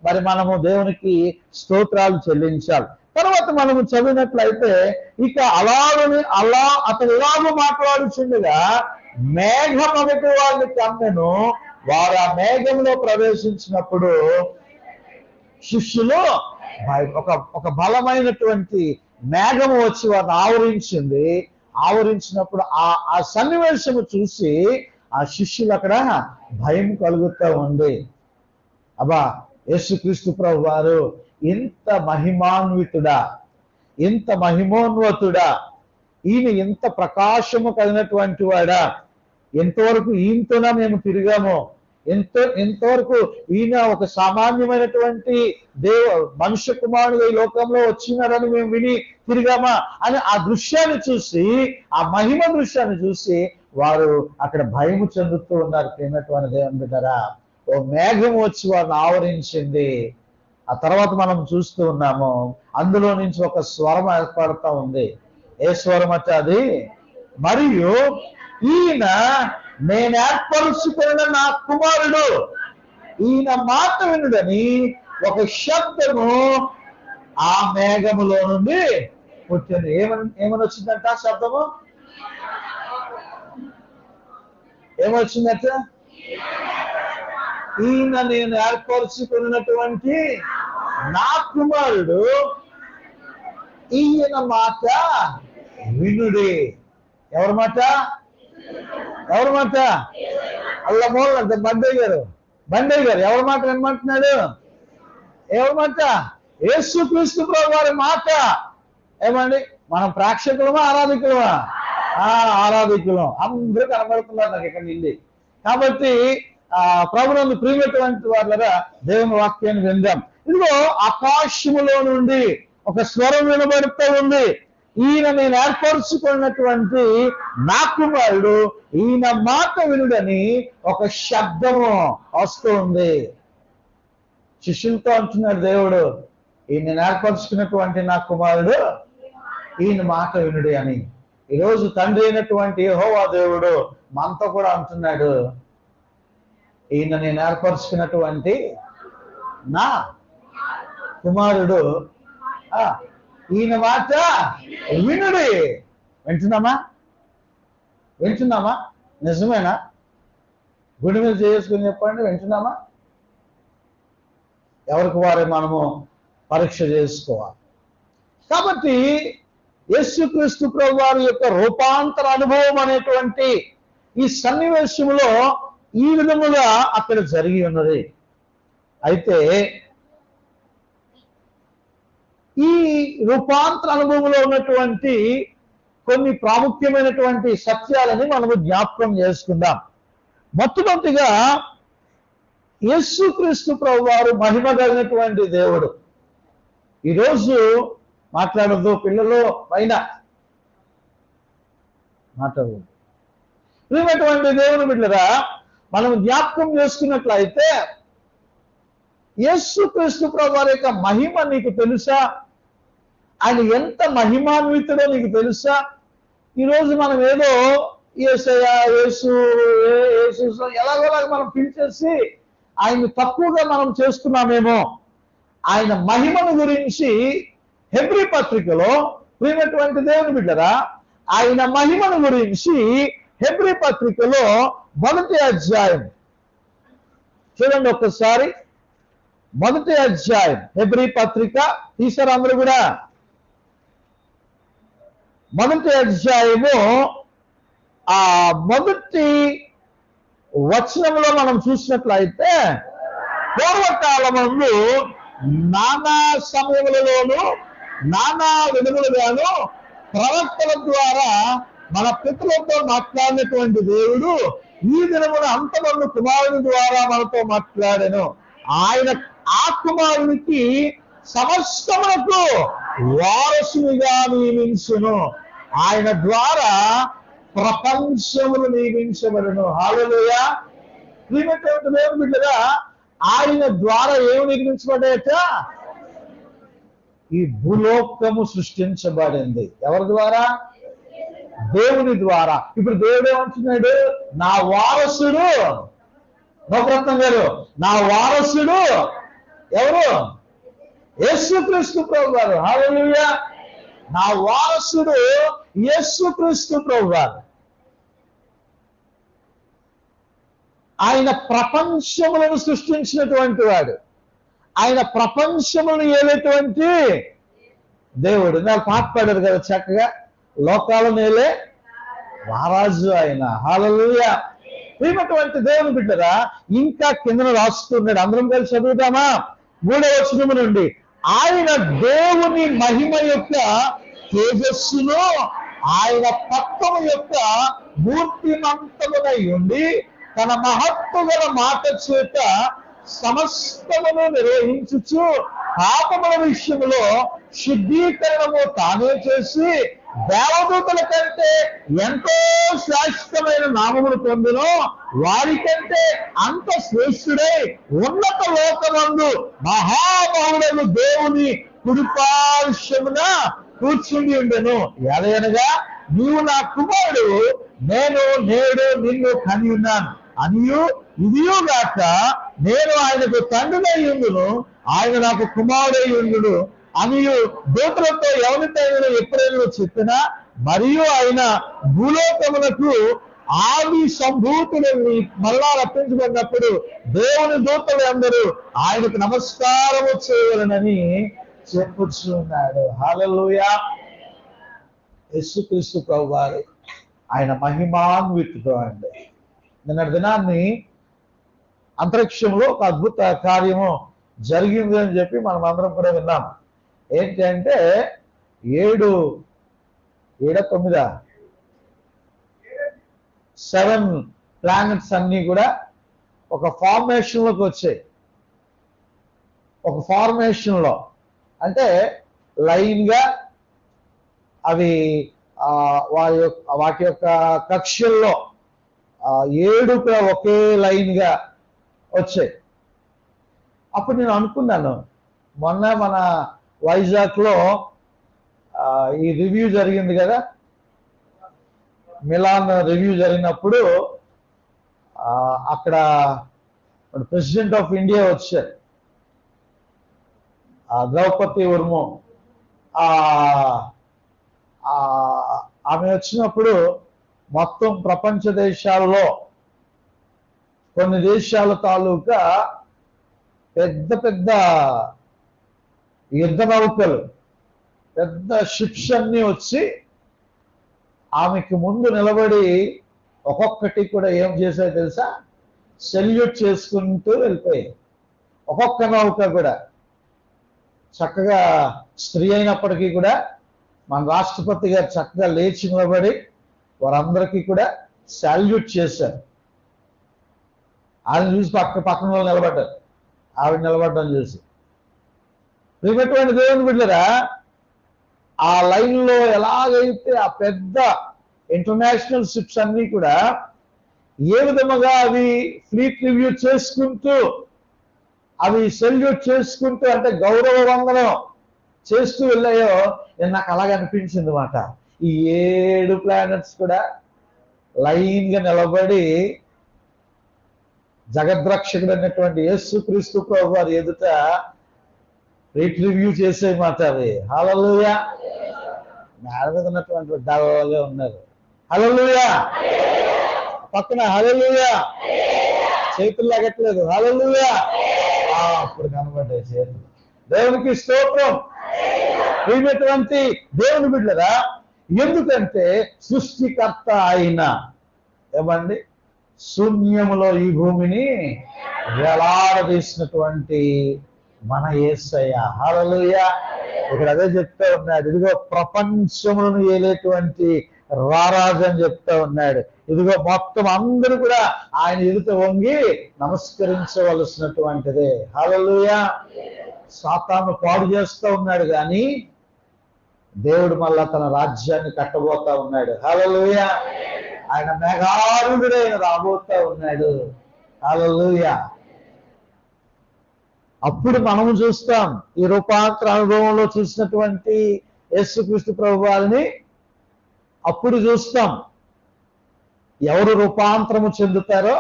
మరి మనము దేవునికి స్తోత్రాలు చెల్లించాలి. తర్వాత మనము చదివినట్లయితే ఇక అతను ఎలాగో మాట్లాడుచుండగా మేఘం ఒకటి వాళ్ళని కమ్మెను. వారు ఆ మేఘంలో ప్రవేశించినప్పుడు శిష్యులు ఒక బలమైనటువంటి మేఘము వచ్చి వారిని ఆవరించింది. ఆవరించినప్పుడు ఆ సన్నివేశము చూసి ఆ శిష్యులు అక్కడ భయం కలుగుతూ ఉంది. అబ్బా, యేసుక్రీస్తు ప్రభు వారు ఇంత మహిమాన్వితుడా, ఇంత మహిమోన్వతుడా, ఈయన ఇంత ప్రకాశము కలిగినటువంటి వాడా, ఎంతవరకు ఈయనతోనా మేము తిరిగాము, ఎంతవరకు ఈయన ఒక సామాన్యమైనటువంటి మనుష్య కుమారుడు ఈ లోకంలో వచ్చినారని మేము విని తిరిగామా అని ఆ దృశ్యాన్ని చూసి, ఆ మహిమ దృశ్యాన్ని చూసి వారు అక్కడ భయము చెందుతూ ఉన్నారు. ప్రియమైనటువంటి దేవుని బిడ్డలారా, ఓ మేఘం వచ్చి వారిని ఆవరించింది. ఆ తర్వాత మనం చూస్తూ ఉన్నాము, అందులో నుంచి ఒక స్వరం ఏర్పడుతూ ఉంది. ఏ స్వరం అంటే అది, మరియు ఈయన నేను ఏర్పరుచుకున్న నా కుమారుడు, ఈయన మాట వినుడని ఒక శబ్దము ఆ మేఘములో నుండి పుట్టింది. ఏమని వచ్చిందంట ఆ శబ్దము? ఏమొచ్చిందట? ఈయన నేను ఏర్పరుచుకున్నటువంటి నా కుమారుడు, ఈయన మాట వినుడి. ఎవరి మాట? ఎవరి మాట? అల్లమూలంటే బండయ్య గారు ఎవరి మాట వినమంటున్నాడు? ఎవరి మాట? యేసుక్రీస్తు ప్రభు వారి మాట. ఏమండి, మనం ప్రేక్షకులమా ఆరాధికులమా? ఆరాధికులం. అందరూ కనబడుతున్నారు నాకు ఇక్కడ నుండి. కాబట్టి ప్రభువునందు ప్రియమైనటువంటి వాళ్ళరా, దేవుని వాక్యాన్ని విందాం. ఇదిగో ఆకాశములో నుండి ఒక స్వరం వినబడుతూ ఉంది, ఈయన నేను ఏర్పరుచుకున్నటువంటి నా కుమారుడు, ఈయన మాట వినుడని ఒక శబ్దము వస్తూ ఉంది. శిష్యులతో అంటున్నాడు దేవుడు, ఈయన నేను ఏర్పరుచుకున్నటువంటి నా కుమారుడు, ఈయన మాట వినుడి అని. ఈరోజు తండ్రి అయినటువంటి యెహోవా దేవుడు మనతో కూడా అంటున్నాడు, ఈయన నేను ఏర్పరుచుకున్నటువంటి నా కుమారుడు, ఈయన మాట వినుడి. వింటున్నామా? నిజమేనా? గుడి మీద చేసుకుని చెప్పండి, వింటున్నామా? ఎవరికి వారే మనము పరీక్ష చేసుకోవాలి. కాబట్టి యేసుక్రీస్తు ప్రభు వారి యొక్క రూపాంతర అనుభవం అనేటువంటి ఈ సన్నివేశంలో ఈ విధముగా అక్కడ జరిగి ఉన్నది. అయితే ఈ రూపాంతర అనుభవంలో ఉన్నటువంటి కొన్ని ప్రాముఖ్యమైనటువంటి సత్యాలని మనము జ్ఞాపకం చేసుకుందాం. మొట్టమొదటిగా యేసుక్రీస్తు ప్రభు వారు మహిమ కలిగినటువంటి దేవుడు. ఈరోజు మాట్లాడద్దు, పిల్లలు పైన మాట్లాడదు. ప్రియమైనటువంటి దేవుని బిడ్డలారా, మనం జ్ఞాపకం చేసుకున్నట్లయితే యేసుక్రీస్తు ప్రభువారి యొక్క మహిమ నీకు తెలుసా? ఆయన ఎంత మహిమాన్వితుడో నీకు తెలుసా? ఈరోజు మనం ఏదో యేసయ్య యేసు ఎలాగోలాగా మనం పిలిచేసి ఆయన్ని తక్కువగా మనం చేస్తున్నామేమో. ఆయన మహిమను గురించి హెబ్రీ పత్రికలో ప్రియమైనటువంటి దేవుని బిడ్డరా, ఆయన మహిమను గురించి హెబ్రీ పత్రికలో 1వ అధ్యాయం చూడండి ఒక్కసారి. 1వ అధ్యాయం హెబ్రీ పత్రిక తీసారు అందరూ కూడా. 1వ అధ్యాయము ఆ 1వ వచనంలో మనం చూసినట్లయితే, పూర్వకాలమందు నానా సమయములలోను నానా విధములుగాను ప్రవక్తల ద్వారా మన పితరులతో మాట్లాడినటువంటి దేవుడు ఈ దినమున అంతమంది కుమారుని ద్వారా మనతో మాట్లాడాను. ఆయన ఆ కుమారునికి సమస్తమునకు వారసునిగా నియమించును. ఆయన ద్వారా ప్రపంచములు నియమించబడును. హల్లెలూయా. ప్రియమైనటువంటి దేవుని బిడ్డగా, ఆయన ద్వారా ఏమి నిర్మించబడేట? ఈ భూలోకము సృష్టించబడింది. ఎవరి ద్వారా? దేవుని ద్వారా. ఇప్పుడు దేవుడు ఏమంటున్నాడు? నా వారసుడు. నవరత్నం గారు, నా వారసుడు ఎవరు? యేసుక్రీస్తు ప్రభు గారు. హల్లెలూయా. నా వారసుడు యేసుక్రీస్తు ప్రభు గారు. ఆయన ప్రపంచములను సృష్టించినటువంటి వాడు. ఆయన ప్రపంచములను ఏలేటువంటి దేవుడు. నాకు పాట పాడారు కదా చక్కగా, లోకాలను ఏలే మహారాజు ఆయన. హల్లెలూయా. ప్రియమైనటువంటి దేవుని బిడ్డరా, ఇంకా కిందన రాస్తున్నాడు, అందరం కలిసి చదువుదామా? 3వ వచనము నుండి, ఆయన దేవుని మహిమ యొక్క తేజస్సును ఆయన తత్వము యొక్క మూర్తిమంతమునై ఉండి తన మహత్వ గల మాట చేత సమస్తమును నిర్వహించుచు పాపముల విషయములో శుద్ధీకరణము తానే చేసి దేవదూతల కంటే ఎంతో శ్రేష్టమైన నామములు పొందును. వారికంటే అంత శ్రేష్ఠుడై ఉన్నత లోకమందు మహామహుడైన దేవుని కుడిపార్శ్వమున కూర్చుండి ఉండెను. ఎలయనగా నీవు నా కుమారుడు, నేను నేడు నిన్ను కని ఉన్నాను అనియు, ఇదియుగాక నేను ఆయనకు తండ్రినై ఉండును, ఆయన నాకు కుమారుడై ఉండును అనియు దూతలతో ఎవరితైనా ఎప్పుడైనా చెప్పినా, మరియు ఆయన భూలోకములకు ఆది సంభూతులని మరలా రప్పించబడినప్పుడు దేవుని దూతలు అందరూ ఆయనకు నమస్కారము చేయవలనని చెప్పుచున్నాడు. హల్లెలూయా. యేసుక్రీస్తు ప్రభువారు ఆయన మహిమాన్వితుడు అండి. నిన్నటి దినాన్ని అంతరిక్షంలో ఒక అద్భుత కార్యము జరిగింది అని చెప్పి మనం అందరం కూడా విన్నాం. ఏంటి అంటే 7 ప్లానెట్స్ అన్ని కూడా ఒక ఫార్మేషన్ లోకి వచ్చాయి. ఒక ఫార్మేషన్ లో అంటే లైన్ గా అవి వాటి యొక్క కక్షల్లో 7 కూడా ఒకే లైన్ గా వచ్చాయి. అప్పుడు నేను అనుకున్నాను, మొన్న మన వైజాగ్ లో ఈ రివ్యూ జరిగింది కదా, మిలాన్ రివ్యూ జరిగినప్పుడు అక్కడ ప్రెసిడెంట్ ఆఫ్ ఇండియా వచ్చారు, ద్రౌపది ముర్ము. ఆమె వచ్చినప్పుడు మొత్తం ప్రపంచ దేశాల్లో కొన్ని దేశాల తాలూకా పెద్ద పెద్ద యుద్ధ నౌకలు, పెద్ద షిప్స్ అన్ని వచ్చి ఆమెకి ముందు నిలబడి ఒక్కొక్కటి కూడా ఏం చేశాయో తెలుసా? సెల్యూట్ చేసుకుంటూ వెళ్ళిపోయాయి. ఒక్కొక్క నౌక కూడా చక్కగా స్త్రీ అయినప్పటికీ కూడా మన రాష్ట్రపతి గారు చక్కగా లేచి నిలబడి వారందరికీ కూడా సాల్యూట్ చేశారు. ఆయన చూసి పక్కన వాళ్ళు నిలబడ్డారు, ఆవిడ నిలబడ్డం చూసి. ప్రియమైనటువంటి దేవుని బిడ్డలారా, ఆ లైన్లో ఎలాగైతే ఆ పెద్ద ఇంటర్నేషనల్ షిప్స్ అన్నీ కూడా ఏ విధముగా అవి ఫ్లీట్ రివ్యూ చేసుకుంటూ అవి సెల్యూట్ చేసుకుంటూ అంటే గౌరవ వందనం చేస్తూ వెళ్ళాయో నాకు అలాగే అనిపించింది మాట. ఈ 7 ప్లానెట్స్ కూడా లైన్గా నిలబడి జగద్రక్షకుడు అన్నటువంటి యేసుక్రీస్తు ప్రభు వారి ఎదుట రివ్యూ చేసే మాట అవి. హల్లెలూయా. మేడ మీద ఉన్నటువంటి డల్గా ఉన్నారు. హల్లెలూయా. పక్కన హల్లెలూయా చేతులు లాగట్లేదు. హల్లెలూయా. అప్పుడు కనబడ్డాయి చేతులు. దేవునికి స్తోత్రం. ప్రియమైనటువంటి దేవుని బిడ్డలారా, ఎందుకంటే సృష్టికర్త ఆయన ఏమండి శూన్యములో ఈ భూమిని వేలాడదీసినటువంటి మన యేసయ్య. హల్లెలూయా. ఇక్కడ అదే చెప్తా ఉన్నాడు. ఇదిగో ప్రపంచములను ఏలేటువంటి రారాజు అని చెప్తా ఉన్నాడు. ఇదిగో మొత్తం అందరూ కూడా ఆయన ఎదుట వంగి నమస్కరించవలసినటువంటిదే. హల్లెలూయా. సాతాను పాడు చేస్తూ ఉన్నాడు కానీ దేవుడు మళ్ళా తన రాజ్యాన్ని కట్టబోతా ఉన్నాడు. హల్లెలూయా. ఆయన మేఘారుడే రాబోతా ఉన్నాడు. హల్లెలూయా. అప్పుడు మనము చూస్తాం ఈ రూపాంతర అనుభవంలో చూసినటువంటి యేసుక్రీస్తు ప్రభు వారిని అప్పుడు చూస్తాం. ఎవరు రూపాంతరము చెందుతారో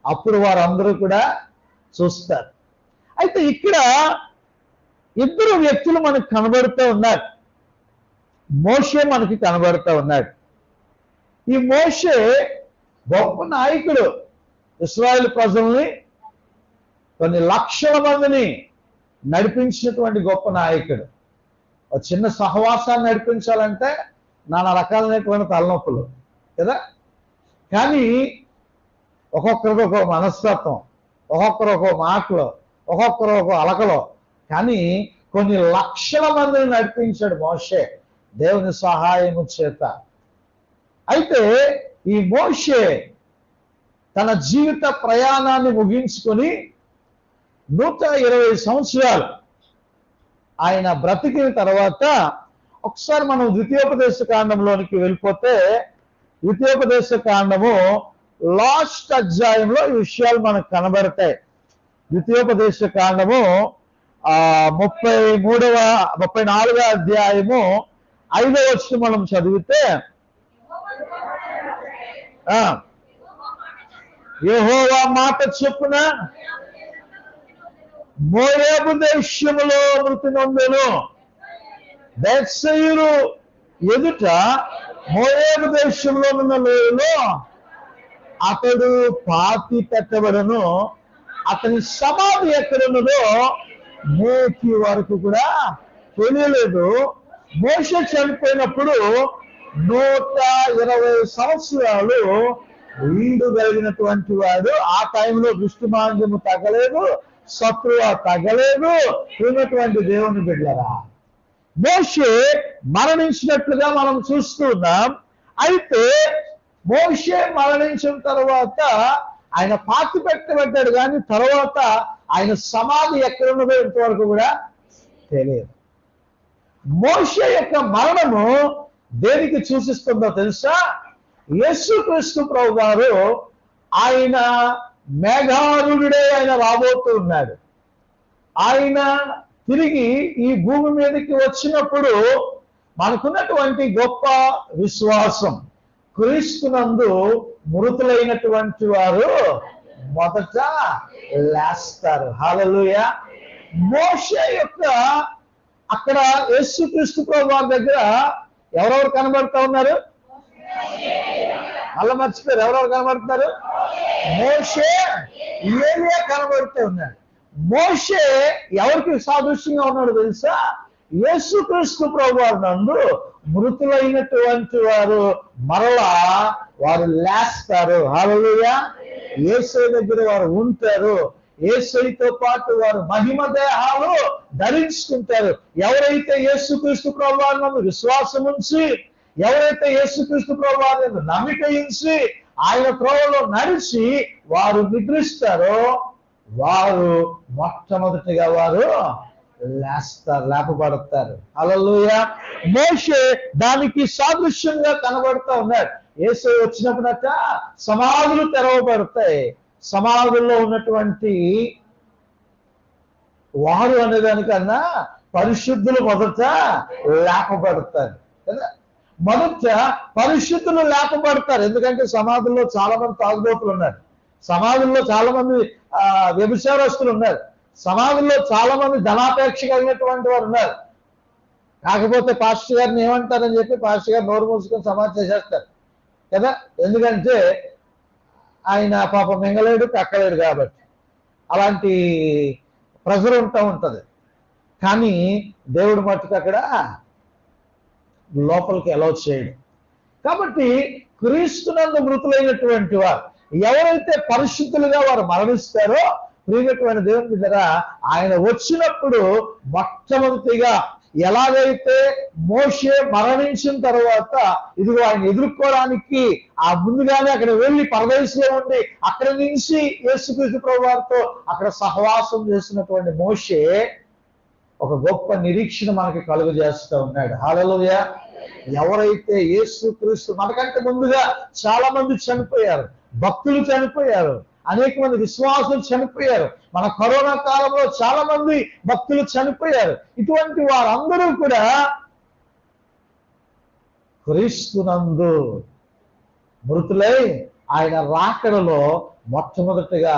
అప్పుడు వారందరూ కూడా చూస్తారు. అయితే ఇక్కడ 2 వ్యక్తులు మనకు కనబడుతూ ఉన్నారు. మోషే మనకి కనబడుతూ ఉన్నాడు. ఈ మోషే గొప్ప నాయకుడు. ఇశ్రాయేలు ప్రజల్ని కొన్ని లక్షల మందిని నడిపించినటువంటి గొప్ప నాయకుడు. ఒక చిన్న సహవాసాన్ని నడిపించాలంటే నానా రకాలైనటువంటి తలనొప్పులు కదా. కానీ ఒక్కొక్కరికి ఒక మనస్తత్వం, ఒక్కొక్కరు ఒక మాటలో, ఒక్కొక్కరు ఒక అలకలో, కానీ కొన్ని లక్షల మందిని నడిపించాడు మోషే దేవుని సహాయము చేత. అయితే ఈ మోషే తన జీవిత ప్రయాణాన్ని ముగించుకొని 120 సంవత్సరాలు ఆయన బ్రతికిన తర్వాత ఒకసారి మనం ద్వితీయోపదేశ కాండంలోనికి వెళ్ళిపోతే, ద్వితీయోపదేశ కాండము లాస్ట్ అధ్యాయంలో ఈ విషయాలు మనకు కనబడతాయి. ద్వితీయోపదేశ కాండము 34వ అధ్యాయము 5వ వచనం మనం చదివితే, యెహోవా మాట చొప్పున మోయాబు దేశములో మృతి నొందెను. బెత్షెమెషు ఎదుట మోయాబు దేశంలో ఉన్న లోయలో అతడు పాతి పెట్టబడను. అతని సమాధి ఎక్కడున్నదో నేటి వరకు కూడా తెలియలేదు. మోషే చనిపోయినప్పుడు 120 సంవత్సరాలు వీడు కలిగినటువంటి వాడు. ఆ టైంలో దుష్టుమార్గము తగ్గలేదు, శత్రువ తగ్గలేదు. ఉన్నటువంటి దేవుని బిడ్డలారా, మోషే మరణించినట్లుగా మనం చూస్తున్నాం. అయితే మోషే మరణించిన తర్వాత ఆయన పాతి పెట్టబడ్డాడు, కానీ తర్వాత ఆయన సమాధి ఎక్కడున్నదో ఇంతవరకు కూడా తెలియదు. మోషే యొక్క మరణము దేనికి సూచిస్తుందో తెలుసా? యేసుక్రీస్తు ప్రభు గారు ఆయన మేఘారుడే ఆయన రాబోతూ ఉన్నాడు. ఆయన తిరిగి ఈ భూమి మీదకి వచ్చినప్పుడు మనకున్నటువంటి గొప్ప విశ్వాసం, క్రీస్తునందు మృతులైనటువంటి వారు మొదట లేస్తారు. హల్లెలూయా. మోషే యొక్క అక్కడ యేసుక్రీస్తు ప్రభు వారి దగ్గర ఎవరెవరు కనబడుతూ ఉన్నారు? మళ్ళీ మర్చిపోయారు. ఎవరెవరు కనబడుతున్నారు? మోషే, ఏలియా కనబడుతూ ఉన్నాడు. మోషే ఎవరికి సాదృశ్యంగా ఉన్నాడు తెలుసా? యేసుక్రీస్తు ప్రభు వారి నందు మృతులైనటువంటి వారు మరలా వారు లేస్తారు. హల్లెలూయా. యేసు దగ్గర వారు ఉంటారు. యేసుతో పాటు వారు మహిమ దేహాలు ధరించుకుంటారు. ఎవరైతే యేసుక్రీస్తు ప్రభు వారి నందు విశ్వాసం ఉంచి, ఎవరైతే యేసుక్రీస్తు ప్రభు వారి నందు నమ్మిక ఉంచి ఆయన త్రోవలో నడిచి వారు నిద్రిస్తారో వారు మొట్టమొదటిగా వారు లేస్తారు, లేపబడతారు. హల్లెలూయా. మోషే దానికి సాదృశ్యంగా కనబడుతూ ఉన్నాడు. యేసు వచ్చినప్పుడట సమాధులు తెరవబడతాయి. సమాధుల్లో ఉన్నటువంటి వారు అనేదానికన్నా పరిశుద్ధులు మొదట లేపబడతారు కదా. మొదట పరిశుద్ధులు లేపబడతారు. ఎందుకంటే సమాధుల్లో చాలా మంది తాగుబోతులు ఉన్నారు, సమాధుల్లో చాలా మంది వ్యభిచారస్తులు ఉన్నారు, సమాధుల్లో చాలా మంది ధనాపేక్ష కలిగినటువంటి వారు ఉన్నారు. కాకపోతే పాస్టర్ గారిని ఏమంటారని చెప్పి పాస్టర్ గారు నోరు మూసుకొని సమాధి చేసేస్తారు కదా. ఎందుకంటే ఆయన పాపం మింగలేడు కక్కలేడు కాబట్టి అలాంటి ప్రెజర్ ఉంటది. కానీ దేవుడు మట్టుకు అక్కడ లోపలికి అలౌ చేయడు. కాబట్టి క్రీస్తునందు మృతులైనటువంటి వారు ఎవరైతే పరిశుద్ధులుగా వారు మరణిస్తారో, ప్రియమైనటువంటి దేవుని బిడ్డలారా, ఆయన వచ్చినప్పుడు మొట్టమొదటిగా ఎలాగైతే మోషే మరణించిన తర్వాత ఇదిగో ఆయన ఎదుర్కోవడానికి ముందుగానే అక్కడ వెళ్ళి పరదేశంలో ఉండి అక్కడ నుంచి యేసుక్రీస్తు ప్రభువారితో అక్కడ సహవాసం చేసినటువంటి మోషే ఒక గొప్ప నిరీక్షణ మనకి కలుగజేస్తూ ఉన్నాడు. హల్లెలూయా. ఎవరైతే యేసుక్రీస్తు మనకంటే ముందుగా చాలా మంది చనిపోయారు, భక్తులు చనిపోయారు, అనేక మంది విశ్వాసులు చనిపోయారు. మన కరోనా కాలంలో చాలా మంది భక్తులు చనిపోయారు. ఇటువంటి వారందరూ కూడా క్రీస్తునందు మృతులై ఆయన రాకడలో మొట్టమొదటిగా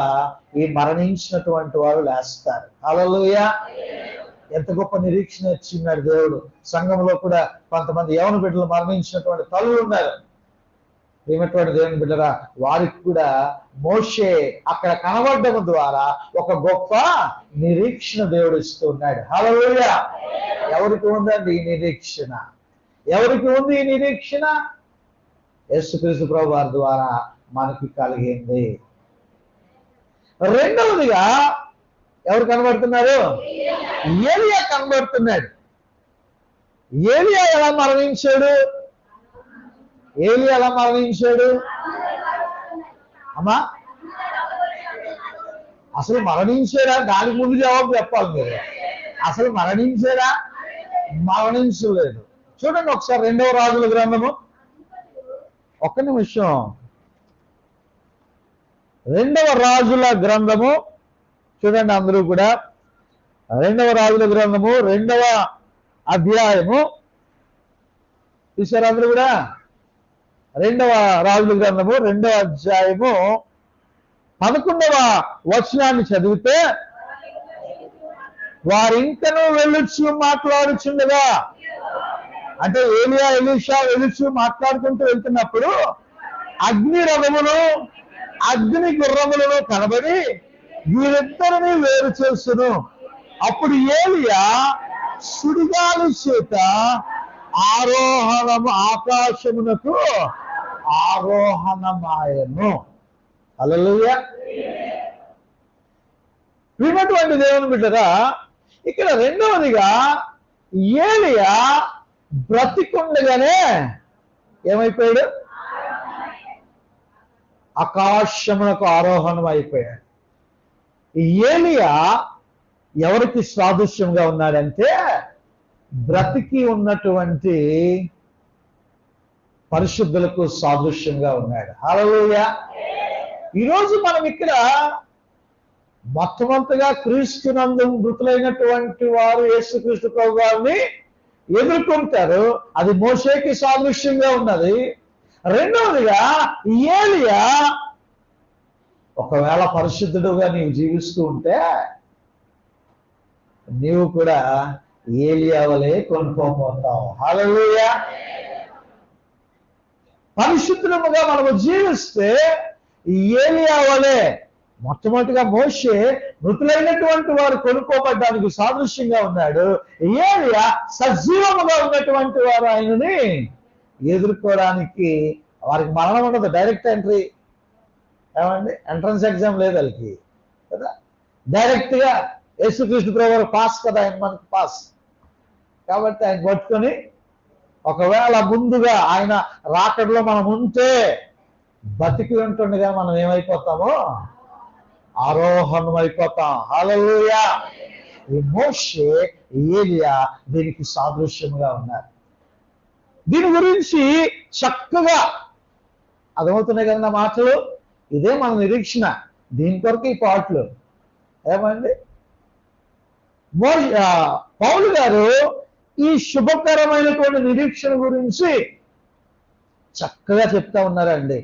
ఈ మరణించినటువంటి వారు లేస్తారు. హల్లెలూయా. ఎంత గొప్ప నిరీక్షణ ఇచ్చిన్నాడు దేవుడు. సంఘంలో కూడా కొంతమంది యవన బిడ్డలు మరణించినటువంటి తల్లులు ఉన్నారు. ప్రియమైనటువంటి దేవుని బిడ్డరా, వారికి కూడా మోషే అక్కడ కనబడడం ద్వారా ఒక గొప్ప నిరీక్షణ దేవుడు ఇస్తూ ఉన్నాడు. హల్లెలూయా. ఎవరికి ఉందండి ఈ నిరీక్షణ? ఎవరికి ఉంది ఈ నిరీక్షణ? యేసుక్రీస్తు ప్రభు వారి ద్వారా మనకి కలిగింది. రెండవదిగా ఎవరు కనబడుతున్నారు? ఏలియా కనబడుతున్నాడు. ఏలియా ఎలా మరణించాడు? ఏలియా ఎలా మరణించాడు అమ్మా? అసలు మరణించాడా? దానికి ముందు జవాబు చెప్పాలి మీరు. అసలు మరణించాడా? మరణించలేదు. చూడండి ఒకసారి 2వ రాజుల గ్రంథము, ఒక్క నిమిషం. 2వ రాజుల గ్రంథము చూడండి అందరూ కూడా. 2వ రాజుల గ్రంథము 2వ అధ్యాయము చూసారు అందరూ కూడా. 2వ రాజుల గ్రంథము 2వ అధ్యాయము 11వ వచనాన్ని చదివితే, వారింకనూ వెళ్ళొచ్చు మాట్లాడుచుండగా, అంటే ఏలియా ఎలీషా వెళ్ళొచ్చు మాట్లాడుకుంటూ వెళ్తున్నప్పుడు అగ్ని రథమును అగ్ని గుర్రములను కనబడి వీరిద్దరిని వేరు చేసును. అప్పుడు ఏలియా సుడిగాలి చేత ఆకాశమునకు ఆరోహణమాయను. హల్లెలూయా. విన్నటువంటి దేవుని బిడ్డరా, ఇక్కడ రెండవదిగా ఏలియా బ్రతికుండగానే ఏమైపోయాడు? ఆకాశమునకు ఆరోహణం అయిపోయాడు. ఏలియా ఎవరికి సాదృశ్యంగా ఉన్నాడంటే బ్రతికి ఉన్నటువంటి పరిశుద్ధులకు సాదృశ్యంగా ఉన్నాడు. హల్లెలూయా. ఈరోజు మనం ఇక్కడ మొట్టమొదటిగా క్రీస్తునందు మృతులైనటువంటి వారు యేసుక్రీస్తు ప్రభు వారిని ఎదుర్కొంటారు. అది మోషేకి సాదృశ్యంగా ఉన్నది. రెండవదిగా ఏలియా ఒకవేళ పరిశుద్ధుడుగా నీవు జీవిస్తూ ఉంటే నీవు కూడా ఏలియా వలె కొనుక్కోపోతావు. హల్లెలూయా. పరిశుద్ధులుగా మనము జీవిస్తే ఏలియా వలె, మొట్టమొదటిగా మోషే మృతులైనటువంటి వారు కొనుక్కోబడ్డానికి సాదృశ్యంగా ఉన్నాడు. ఏలియా సజీవముగా ఉన్నటువంటి వారు ఆయనని ఎదుర్కోవడానికి, వారికి మరణం ఉండదు, డైరెక్ట్ ఎంట్రీ. ఏమండి, ఎంట్రన్స్ ఎగ్జామ్ లేదు వాళ్ళకి కదా. డైరెక్ట్ గా యేసుక్రీస్తు ప్రభు పాస్ కదా, ఆయన మనకు పాస్ కాబట్టి ఆయన పట్టుకొని ఒకవేళ ముందుగా ఆయన రాకడలో మనం ఉంటే బతికి ఉంటుండగా మనం ఏమైపోతామో ఆరోహణం అయిపోతాం. హల్లెలూయా. ఈ మోషే ఏలియా దీనికి సాదృశ్యంగా ఉన్నారు. దీని గురించి చక్కగా అర్థమవుతున్నాయి కదా నా మాటలు. ఇదే మన నిరీక్షణ. దీని కొరకు ఈ పాటలు. ఏమండి, పౌలు గారు ఈ శుభకరమైనటువంటి నిరీక్షణ గురించి చక్కగా చెప్తా ఉన్నారండి.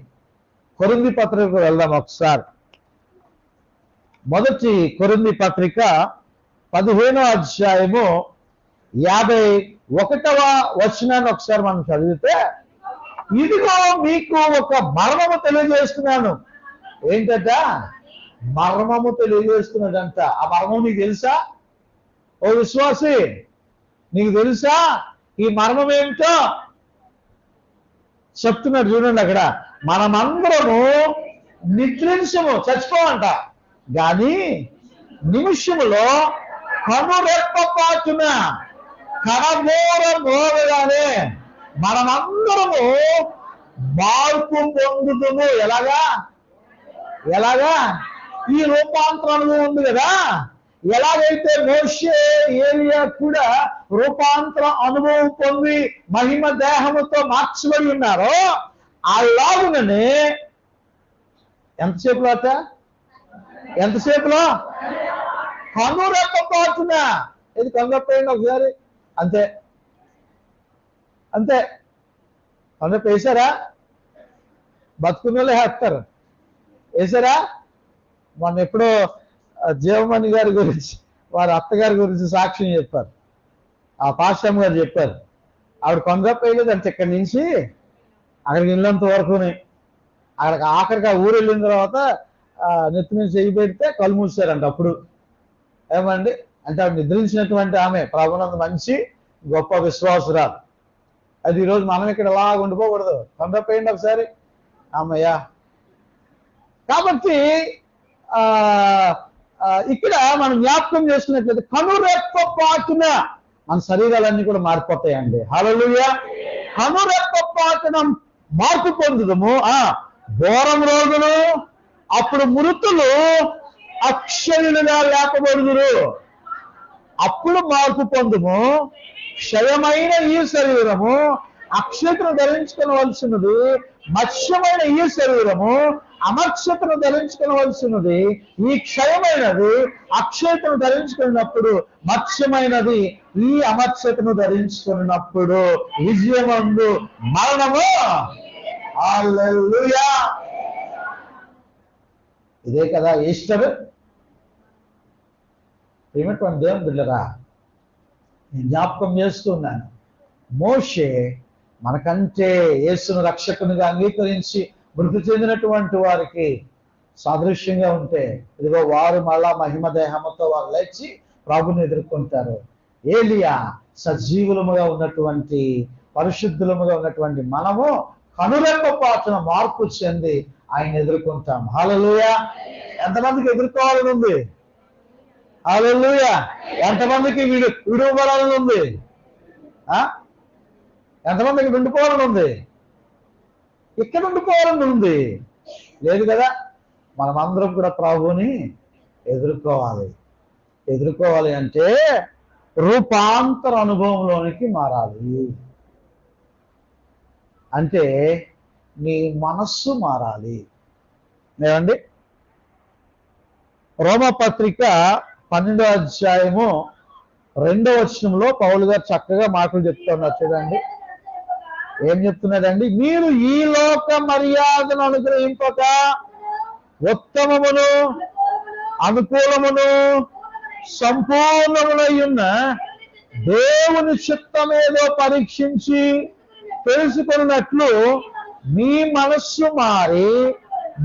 కొరింథీ పత్రికకు వెళ్దాం ఒకసారి. మొదటి కొరింథీ పత్రిక 15వ అధ్యాయము 51వ వచనాన్ని ఒకసారి మనం చదివితే, ఇదిగో మీకు ఒక మర్మము తెలియజేస్తున్నాను. ఏంటట? మర్మము తెలియజేస్తున్నాడంట. ఆ మర్మం నీకు తెలుసా? ఓ విశ్వాసి, నీకు తెలుసా ఈ మర్మం ఏమిటో? చెప్తున్నాడు చూడండి అక్కడ. మనమందరము నిద్రించము, చచ్చిపోమంట, కానీ నిమిషములో కనురెప్పపాటున కడబోర మోగగానే మనమందరము మార్పు పొందుతాము. ఎలాగా? ఈ రూపాంతరం ఉంది కదా, ఎలాగైతే మోషే, ఏలియా కూడా రూపాంతర అనుభవం పొంది మహిమ దేహముతో మార్చబడి ఉన్నారో, అలాగుననే ఎంతసేపులో కనురెప్పపాటున. ఇది కనురెప్పండి ఒకసారి, అంతే. కనురెప్ప వేసారా? బతుకున్నోళ్ళే వేస్తారు. వేసారా? మొన్న ఎప్పుడో జీవమణి గారి గురించి, వారి అత్తగారి గురించి సాక్ష్యం చెప్పారు. ఆ పాశ్రమ్ గారు చెప్పారు. ఆవిడ కనురెప్ప వేయలేదు అంటే ఇక్కడి నుంచి అక్కడికి వెళ్ళినంత వరకునే. ఆఖరికి ఆ ఊరు వెళ్ళిన తర్వాత నెత్తి మీద చేయి పెడితే కళ్ళు మూసారంట. అప్పుడు ఏమండి అంటే ఆవిడ నిద్రించినటువంటి ఆమె ప్రభునందు మంచి గొప్ప విశ్వాసురాలు. అది ఈరోజు మనం ఇక్కడ ఎలా ఉండిపోకూడదు. కనురెప్ప వేయండి ఒకసారి. అమ్మయ్యా. కాబట్టి ఇక్కడ మనం జ్ఞాపకం చేసుకున్నట్లయితే కనురెప్పపాటున మన శరీరాలన్నీ కూడా మారిపోతాయండి. హల్లెలూయా. కనురెప్పపాటున మార్పు పొందుదము. ఘోరం రోజులు అప్పుడు మృతులు అక్షయులుగా లేపబడుదురు. అప్పుడు మార్పు పొందుము. క్షయమైన ఈ శరీరము అక్షతను ధరించుకోవలసినది, మత్స్యమైన ఈ శరీరము అమర్క్షతను ధరించుకోవలసినది. ఈ క్షయమైనది అక్షతను ధరించుకున్నప్పుడు, మత్స్యమైనది ఈ అమర్క్షతను ధరించుకున్నప్పుడు విజయమందు మరణము. హల్లెలూయా. ఇదే కదా ఈస్టర్. ఏమిటండి దేవుని బిడ్డరా, నేను జ్ఞాపకం చేస్తున్నాను. మోషే మనకంటే యేసును రక్షకునిగా అంగీకరించి మృతి చెందినటువంటి వారికి సాదృశ్యంగా ఉంటే, ఇదిగో వారు మళ్ళా మహిమ దేహముతో వారు లేచి ప్రభుని ఎదుర్కొంటారు. ఏలియా సజీవులముగా ఉన్నటువంటి, పరిశుద్ధులముగా ఉన్నటువంటి మనము కనురెప్పపాటున మార్పు చెంది ఆయన ఎదుర్కొంటాం. హల్లెలూయా. ఎంతమందికి ఎదుర్కోవాలని ఉంది? హల్లెలూయా. ఎంతమందికి విడువబడాలని ఉంది? ఎంతమందికి ఉండిపోవాలని ఉంది? ఇక్కడ ఉండిపోవాలని ఉంది? లేదు కదా. మనమందరం కూడా ప్రభువుని ఎదుర్కోవాలి అంటే రూపాంతర అనుభవంలోనికి మారాలి. అంటే నీ మనస్సు మారాలి. ఏమండి? రోమపత్రిక 12వ అధ్యాయము 2వ వచనంలో పౌలు గారు చక్కగా మాటలు చెప్తున్నారు. చూడండి ఏం చెప్తున్నాడండి. మీరు ఈ లోక మర్యాదను అనుగ్రహింపక ఉత్తమమును అనుకూలమును సంపూర్ణములై ఉన్న దేవుని చిత్తమేదో పరీక్షించి తెలుసుకున్నట్లు మీ మనస్సు మారి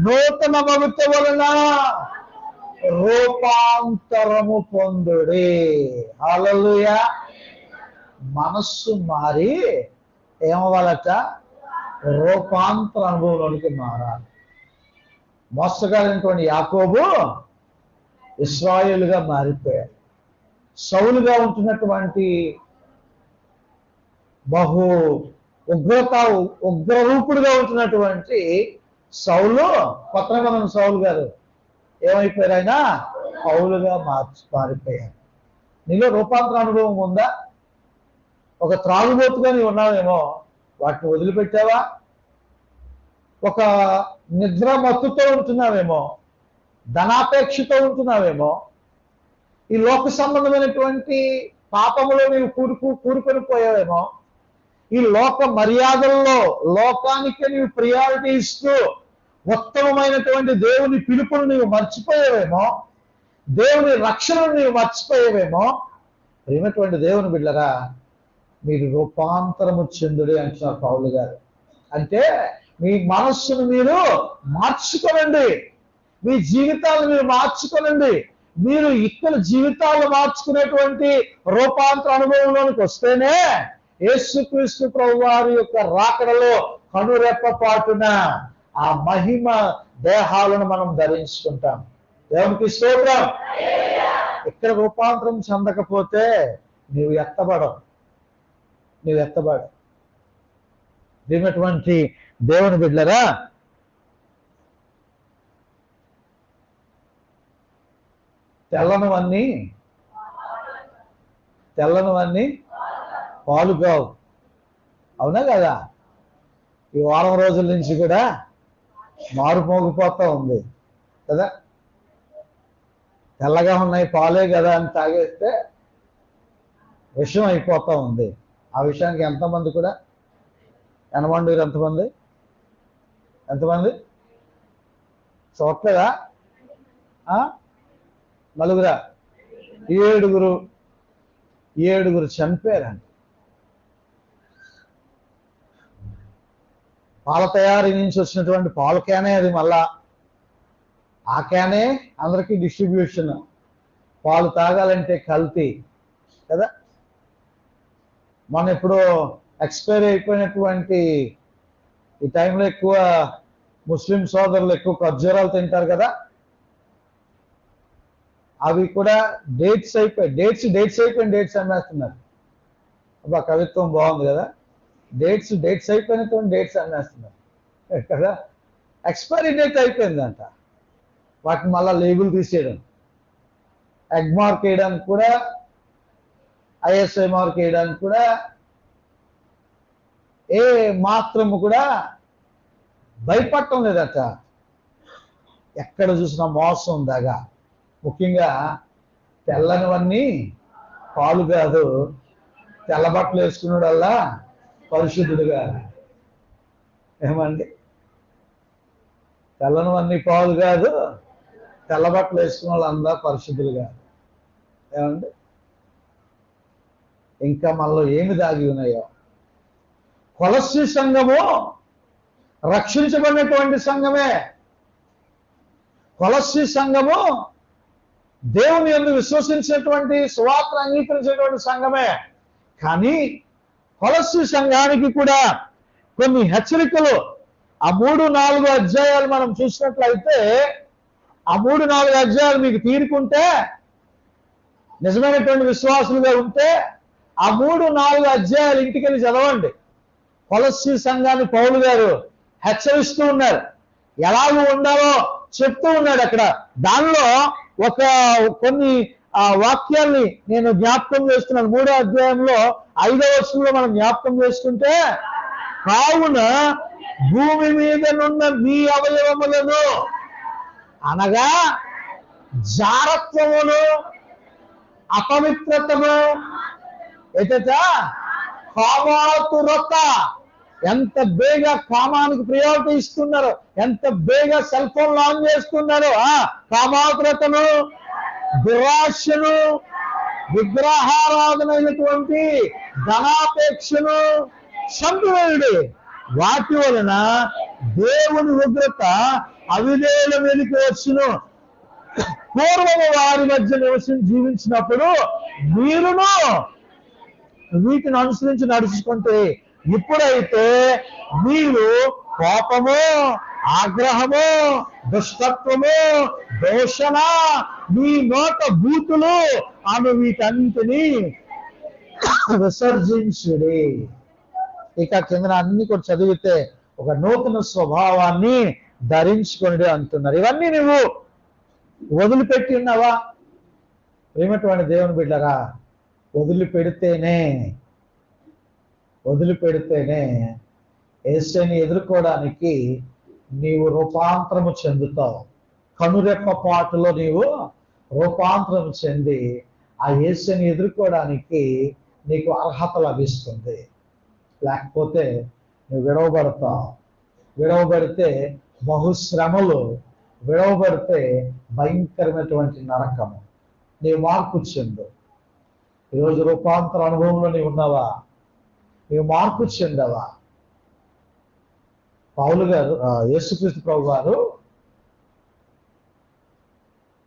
నూతన భవిత వలన రూపాంతరము పొందుడి. హల్లెలూయా. మనస్సు మారి ఏమవ్వాలట? రూపాంతర అనుభవంలోనికి మారాలి. మోసగారైనటువంటి యాకోబు ఇశ్రాయేలుగా మారిపోయాడు. సౌలుగా ఉంటున్నటువంటి బహు ఉగ్రరూపుడుగా ఉంటున్నటువంటి సౌలు, కొత్త నిబంధన సౌలు గారు ఏమైపోయారు? ఆయన పౌలుగా మారిపోయారు. నీలో రూపాంతర అనుభవం ఉందా? ఒక త్రాగుబోతుగా నీవు ఉన్నావేమో, వాటిని వదిలిపెట్టావా? ఒక నిద్ర మత్తుతో ఉంటున్నావేమో, ధనాపేక్షతో ఉంటున్నావేమో, ఈ లోక సంబంధమైనటువంటి పాపములో నీవు కూరుకొని పోయావేమో, ఈ లోక మర్యాదల్లో లోకానికే నీవు ప్రియారిటీ ఇస్తూ ఉత్తమమైనటువంటి దేవుని పిలుపును నీవు మర్చిపోయావేమో, దేవుని రక్షణను నీవు మర్చిపోయావేమో. ప్రియమైనటువంటి దేవుని బిడ్డలారా, మీరు రూపాంతరము చెందుడి అంటున్నారు పౌలు గారు. అంటే మీ మనస్సును మీరు మార్చుకోనండి, మీ జీవితాలను మీరు మార్చుకోనండి. మీరు ఇక్కడ జీవితాలు మార్చుకునేటువంటి రూపాంతర అనుభవంలోనికి వస్తేనే యేసుక్రీస్తు ప్రభువారి యొక్క రాకడలో కనురెప్ప పాటున ఆ మహిమ దేహాలను మనం ధరించుకుంటాం. దేవునికి స్తోత్రం. ఇక్కడ రూపాంతరం చెందకపోతే నీవు ఎత్తబడవు. దీనిటువంటి దేవుని బిడ్డలారా, తెల్లనివన్నీ పాలు కావు. అవునా కదా? ఈ వారం రోజుల నుంచి కూడా మారుమోగిపోతూ ఉంది కదా. తెల్లగా ఉన్నాయి పాలే కదా అని తాగేస్తే విషయం అయిపోతూ ఉంది. ఆ విషయానికి ఎంతమంది కూడా ఎనమండి? ఎంతమంది చూడలేదా? నలుగురా? ఏడుగురు చనిపోయారండి. పాల తయారీ నుంచి వచ్చినటువంటి పాల క్యానే అది. మళ్ళా ఆ క్యానే అందరికీ డిస్ట్రిబ్యూషన్. పాలు తాగాలంటే కల్తీ కదా. మన ఇప్పుడు ఎక్స్పైరీ అయిపోయినటువంటి ఈ టైంలో ఎక్కువ ముస్లిం సోదరులు ఎక్కువ ఖర్జూరాలు తింటారు కదా. అవి కూడా డేట్స్ అమ్మేస్తున్నారు. అబ్బా, కవిత్వం బాగుంది కదా. డేట్స్ అయిపోయినటువంటి డేట్స్ అమ్మేస్తున్నారు కదా. ఎక్స్పైరీ డేట్ అయిపోయిందంట. వాటిని మళ్ళీ లేబుల్ తీసేయడం, ఎగ్ మార్క్ వేయడానికి కూడా, ISI మార్క్ వేయడానికి కూడా ఏ మాత్రము కూడా భయపడటం లేదట. ఎక్కడ చూసినా మోసం దాగా. ముఖ్యంగా తెల్లనివన్నీ పాలు కాదు, తెల్ల బట్టలు వేసుకున్నాడల్లా పరిశుద్ధుడుగా. ఏమండి? తెల్లనివన్నీ పాలు కాదు, తెల్ల బట్టలు వేసుకున్న వాళ్ళందరూ పరిశుద్ధులు కాదు. ఏమండి? ఇంకా మనలో ఏమి దాగి ఉన్నాయో. కొలస్సీ సంఘము రక్షించబడినటువంటి సంఘమే. కొలస్సీ సంఘము దేవుని యందు విశ్వసించేటువంటి, సువార్తను అంగీకరించేటువంటి సంఘమే. కానీ కొలస్సీ సంఘానికి కూడా కొన్ని హెచ్చరికలు ఆ 3-4 అధ్యాయాలు మనం చూసినట్లయితే, ఆ 3-4 అధ్యాయాలు మీకు తీరుకుంటే, నిజమైనటువంటి విశ్వాసులుగా ఉంటే ఆ 3-4 అధ్యాయాలు ఇంటికి వెళ్ళి చదవండి. కొలస్సీ సంఘాన్ని పౌలు గారు హెచ్చరిస్తూ ఉన్నారు, ఎలాగూ ఉండాలో చెప్తూ ఉన్నాడు అక్కడ. దానిలో కొన్ని వాక్యాల్ని నేను జ్ఞాపకం చేస్తున్నాను. 3వ అధ్యాయంలో 5వ వచనంలో మనం జ్ఞాపకం చేసుకుంటే, కావున భూమి మీదనున్న మీ అవయవములను అనగా జారత్వమును, అపవిత్రతము, కామాతురత, ఎంత బేగా కామానికి ప్రియారిటీ ఇస్తున్నారు, ఎంత బేగా సెల్ ఫోన్ ఆన్ చేస్తున్నారు. కామాతురతను, దురాశను, విగ్రహారాధనైనటువంటి ధనాపేక్షను చంపివేయుడు. వాటి వలన దేవుని ఉగ్రత అవిధేయుల మీదకి వచ్చును. పూర్వము వారి మధ్య జీవించినప్పుడు మీరును వీటిని అనుసరించి నడుచుకుంటే, ఇప్పుడైతే మీరు కోపము, ఆగ్రహము, దుష్టత్వము, దోషణ, మీ నోట బూతులు అను వీటన్నిటినీ విసర్జించుడి. ఇక కింద అన్ని కూడా చదివితే, ఒక నూతన స్వభావాన్ని ధరించుకోండి అంటున్నారు. ఇవన్నీ నువ్వు వదిలిపెట్టి ఉన్నావా? ప్రియమైనటువంటి దేవుని బిడ్డరా, వదిలిపెడితేనే యేసుని ఎదుర్కోవడానికి నీవు రూపాంతరము చెందుతావు. కనురెప్ప పాటులో నీవు రూపాంతరం చెంది ఆ యేసుని ఎదుర్కోవడానికి నీకు అర్హత లభిస్తుంది. లేకపోతే నువ్వు విడవబడతావు. విడవబడితే బహుశ్రమలు, విడవబడితే భయంకరమైనటువంటి నరకము. నీవు మార్పు చెందు. ఈరోజు రూపాంతర అనుభవంలో నీవు ఉన్నావా? నీవు మార్పు చెందవా? పౌలు గారు, యేసుక్రీస్తు ప్రభు గారు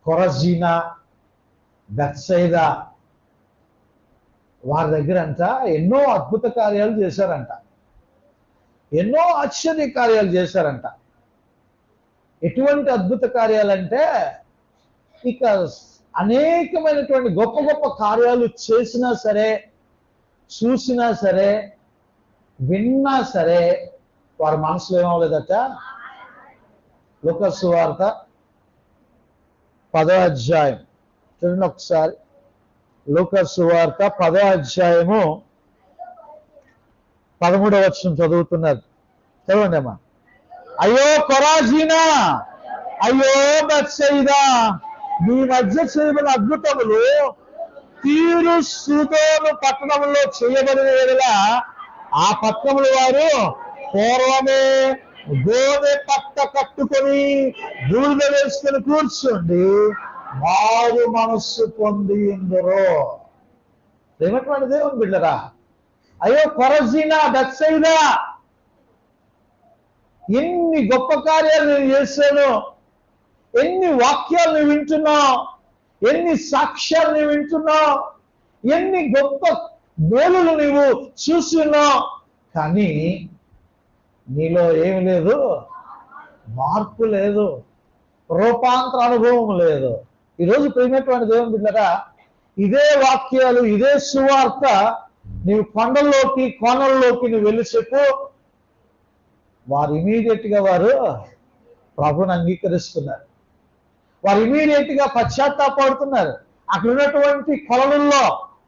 కొరజీనా, బెత్సైదా వారి దగ్గర అంట ఎన్నో అద్భుత కార్యాలు చేశారంట, ఎన్నో ఆశ్చర్య కార్యాలు చేశారంట. ఎటువంటి అద్భుత కార్యాలంటే ఇక అనేకమైనటువంటి గొప్ప గొప్ప కార్యాలు చేసినా సరే, చూసినా సరే, విన్నా సరే వారి మనసులో ఏమవలేదట. లూకా సువార్త 10వ అధ్యాయం చూడండి ఒకసారి. లూకా సువార్త 10వ అధ్యాయము 13వ వచనం చదువుతున్నారు. చదవండి అమ్మా. అయ్యో కొరాజీనా, అయ్యో బెత్సైదా, మీ మధ్య చేయబడిన అద్భుతములు తీరు సీదోను పట్టణంలో చేయబడిన వేళ ఆ పట్టణముల వారు పూర్వమే గోనె పట్ట కట్టుకొని బూడిద వేసుకొని కూర్చోండి మారు మనస్సు పొంది ఎందరో. ఏమటువంటి దేవుని బిడ్డరా, అయ్యో కొరజీనా, బెత్సైదా, ఎన్ని గొప్ప కార్యాలు నేను చేశాను, ఎన్ని వాక్యాలు నువ్వు వింటున్నావు, ఎన్ని సాక్ష్యాలు నువ్వు వింటున్నావు, ఎన్ని గొప్ప మేలులు నువ్వు చూస్తున్నావు, కానీ నీలో ఏమి లేదు, మార్పు లేదు, రూపాంతర అనుభవం లేదు. ఈరోజు ప్రియమైనటువంటి దేవుని బిడ్డరా, ఇదే వాక్యాలు, ఇదే సువార్త నీవు కొండల్లోకి కోనల్లోకి నువ్వు వెళ్ళి చెప్పు, వారు ఇమీడియట్ గా వారు ప్రభుని అంగీకరిస్తున్నారు. వారు ఇమీడియట్ గా పశ్చాత్తాపడుతున్నారు. అక్కడ ఉన్నటువంటి కొలనుల్లో,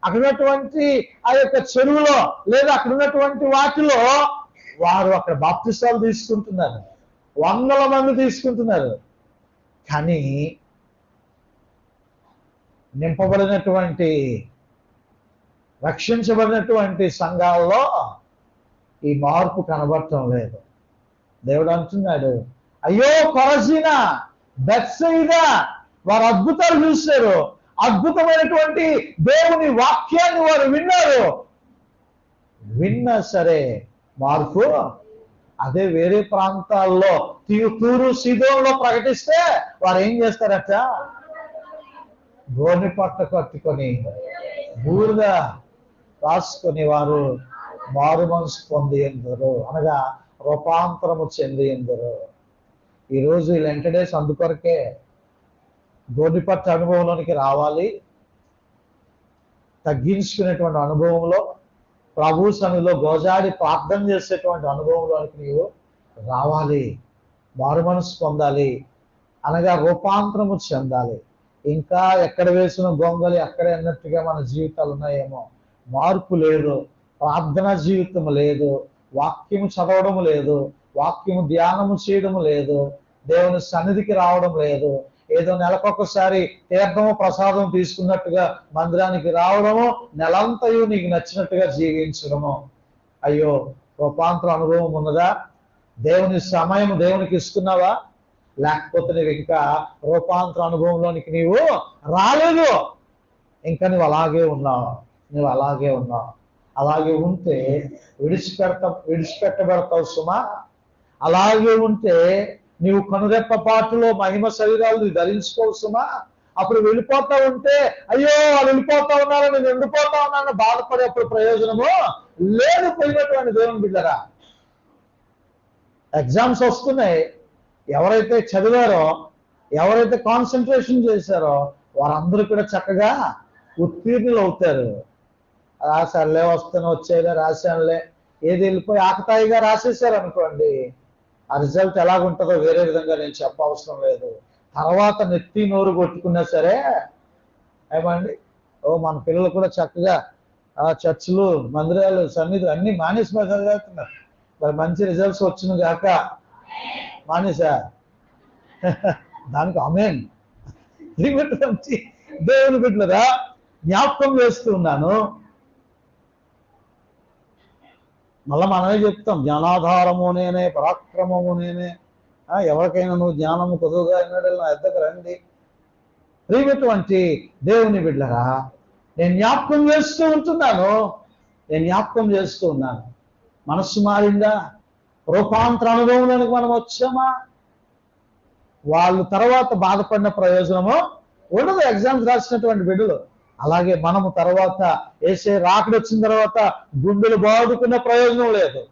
అక్కడ ఉన్నటువంటి ఆ యొక్క చెరువులో, లేదా అక్కడ ఉన్నటువంటి వాటిలో వారు అక్కడ బాప్తిసాలు తీసుకుంటున్నారు, వందల మంది తీసుకుంటున్నారు. కానీ నింపబడినటువంటి, రక్షించబడినటువంటి సంఘాల్లో ఈ మార్పు కనబడటం లేదు. దేవుడు అంటున్నాడు, అయ్యో కొరజీనా, బెత్సైదా, వారు అద్భుతాలు చూశారు, అద్భుతమైనటువంటి దేవుని వాక్యాన్ని వారు విన్నారు, విన్నా సరే మార్పు. అదే వేరే ప్రాంతాల్లో తూరు సీదోనులో ప్రకటిస్తే వారు ఏం చేస్తారట, గోనె పట్ట కట్టుకొని బూడిద రాసుకొని వారు మారు మనసు పొంది ఎందరు, అనగా రూపాంతరము చెంది ఎందరు. ఈరోజు ఈ లెంట్ డేస్ అందుకొరకే గోనెపట్ట అనుభవంలోనికి రావాలి. తగ్గించుకునేటువంటి అనుభవంలో, ప్రభు సన్నిధిలో గోజాడి ప్రార్థన చేసేటువంటి అనుభవంలోనికి నీవు రావాలి, మారు మనసు పొందాలి, అనగా రూపాంతరము చెందాలి. ఇంకా ఎక్కడ వేసిన గొంగలి అక్కడే అన్నట్టుగా మన జీవితాలు ఉన్నాయేమో. మార్పు లేదు, ప్రార్థనా జీవితం లేదు, వాక్యము చదవడం లేదు, వాక్యము ధ్యానము చేయడము లేదు, దేవుని సన్నిధికి రావడం లేదు, ఏదో నెలకొకసారి తీర్థము ప్రసాదం తీసుకున్నట్టుగా మందిరానికి రావడము, నెలంతయు నీకు నచ్చినట్టుగా జీవించడము. అయ్యో, రూపాంతర అనుభవం ఉన్నదా? దేవుని సమయం దేవునికి ఇస్తున్నావా? లేకపోతే నువ్వు ఇంకా రూపాంతర అనుభవంలోనికి నీవు రాలేదు, ఇంకా నువ్వు అలాగే ఉన్నావు, నువ్వు అలాగే ఉన్నావు. అలాగే ఉంటే విడిచిపెట్టబడతావు సుమా. అలాగే ఉంటే నీవు కనురెప్పపాటులో మహిమ శరీరాలు నువ్వు ధరించుకోవు సుమా. అప్పుడు వెళ్ళిపోతా ఉంటే అయ్యో వాళ్ళు వెళ్ళిపోతా ఉన్నారు, నేను ఎండిపోతా ఉన్నాను బాధపడేప్పుడు ప్రయోజనము లేదు. పోయినటువంటి దేవుని బిడ్డరా, ఎగ్జామ్స్ వస్తున్నాయి, ఎవరైతే చదివారో, ఎవరైతే కాన్సన్ట్రేషన్ చేశారో వారందరూ కూడా చక్కగా ఉత్తీర్ణులు అవుతారు. రాశానులే, వస్తాను, వచ్చేలే, రాశానులే, ఏది వెళ్ళిపోయి ఆకతాయిగా రాసేసారు అనుకోండి, ఆ రిజల్ట్ ఎలాగుంటుందో వేరే విధంగా నేను చెప్పవసరం లేదు. తర్వాత నెత్తి నోరు కొట్టుకున్నా సరే ఏమండి, మన పిల్లలు కూడా చక్కగా చర్చిలు, మందిరాలు, సన్నిధులు అన్ని మానేసి చదువుతున్నారు. మరి మంచి రిజల్ట్స్ వచ్చిన గాక. మానేసా దానికి ఆమేన్. ప్రియమైనటువంటి దేవుని బిడ్డలారా, జ్ఞాపకం చేస్తూ ఉన్నాను. మళ్ళా మనమే చెప్తాం, జ్ఞానాధారము నేనే, పరాక్రమము నేనే. ఎవరికైనా నువ్వు జ్ఞానము కొద్దుగా అయినాడు నా ఎద్దకు రండి. ప్రియమైనటువంటి దేవుని బిడ్డలారా, నేను జ్ఞాపకం చేస్తూ ఉన్నాను. మనస్సు మారిందా? రూపాంతర అనుభవంలోనికి మనం వచ్చామా? వాళ్ళు తర్వాత బాధపడిన ప్రయోజనము ఉండదు ఎగ్జామ్స్ రాసినటువంటి బిడ్డలు. అలాగే మనము తర్వాత యేసే రాకడ వచ్చిన తర్వాత గుండెలు బాదుకున్న ప్రయోజనం లేదు.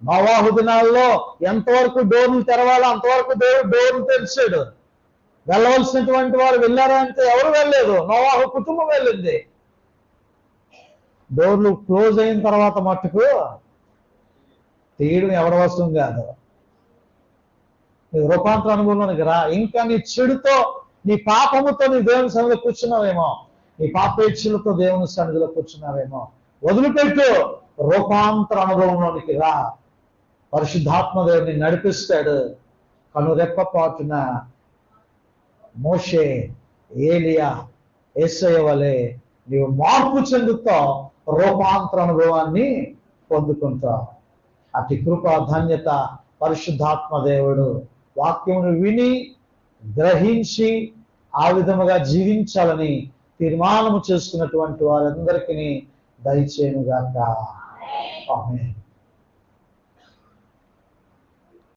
నోవాహు దినాల్లో ఎంతవరకు డోర్లు తెరవాలో అంతవరకు దేవుడు డోర్లు తెరిచాడు. వెళ్ళవలసినటువంటి వారు వెళ్ళారా అంటే ఎవరు వెళ్ళలేదు, నోవాహు కుటుంబం వెళ్ళింది. డోర్లు క్లోజ్ అయిన తర్వాత మట్టుకు తీయడం ఎవరి వశం కాదు. నీ రూపాంతర అనుభవంలోనికి రా. ఇంకా నీ చెడుతో, నీ పాపముతో నీ దేవుని సన్నిధిలో కూర్చున్నావేమో, నీ పాపేచ్ఛలతో దేవుని సన్నిధిలో కూర్చున్నావేమో, వదిలిపెట్టు. రూపాంతర అనుభవంలోనికి రా. పరిశుద్ధాత్మ దేవుని నడిపిస్తాడు. కనురెప్పపాటున మోషే, ఏలియా, యేసయ్య వలె నీవు మార్పు చెందుతావు, రూపాంతర అనుభవాన్ని పొందుకుంటావు. అతి కృప, ధన్యత పరిశుద్ధాత్మ దేవుడు వాక్యమును విని గ్రహించి ఆ విధముగా జీవించాలని తీర్మానము చేసుకున్నటువంటి వారందరికీ దయచేయునుగాక. ఆమేన్.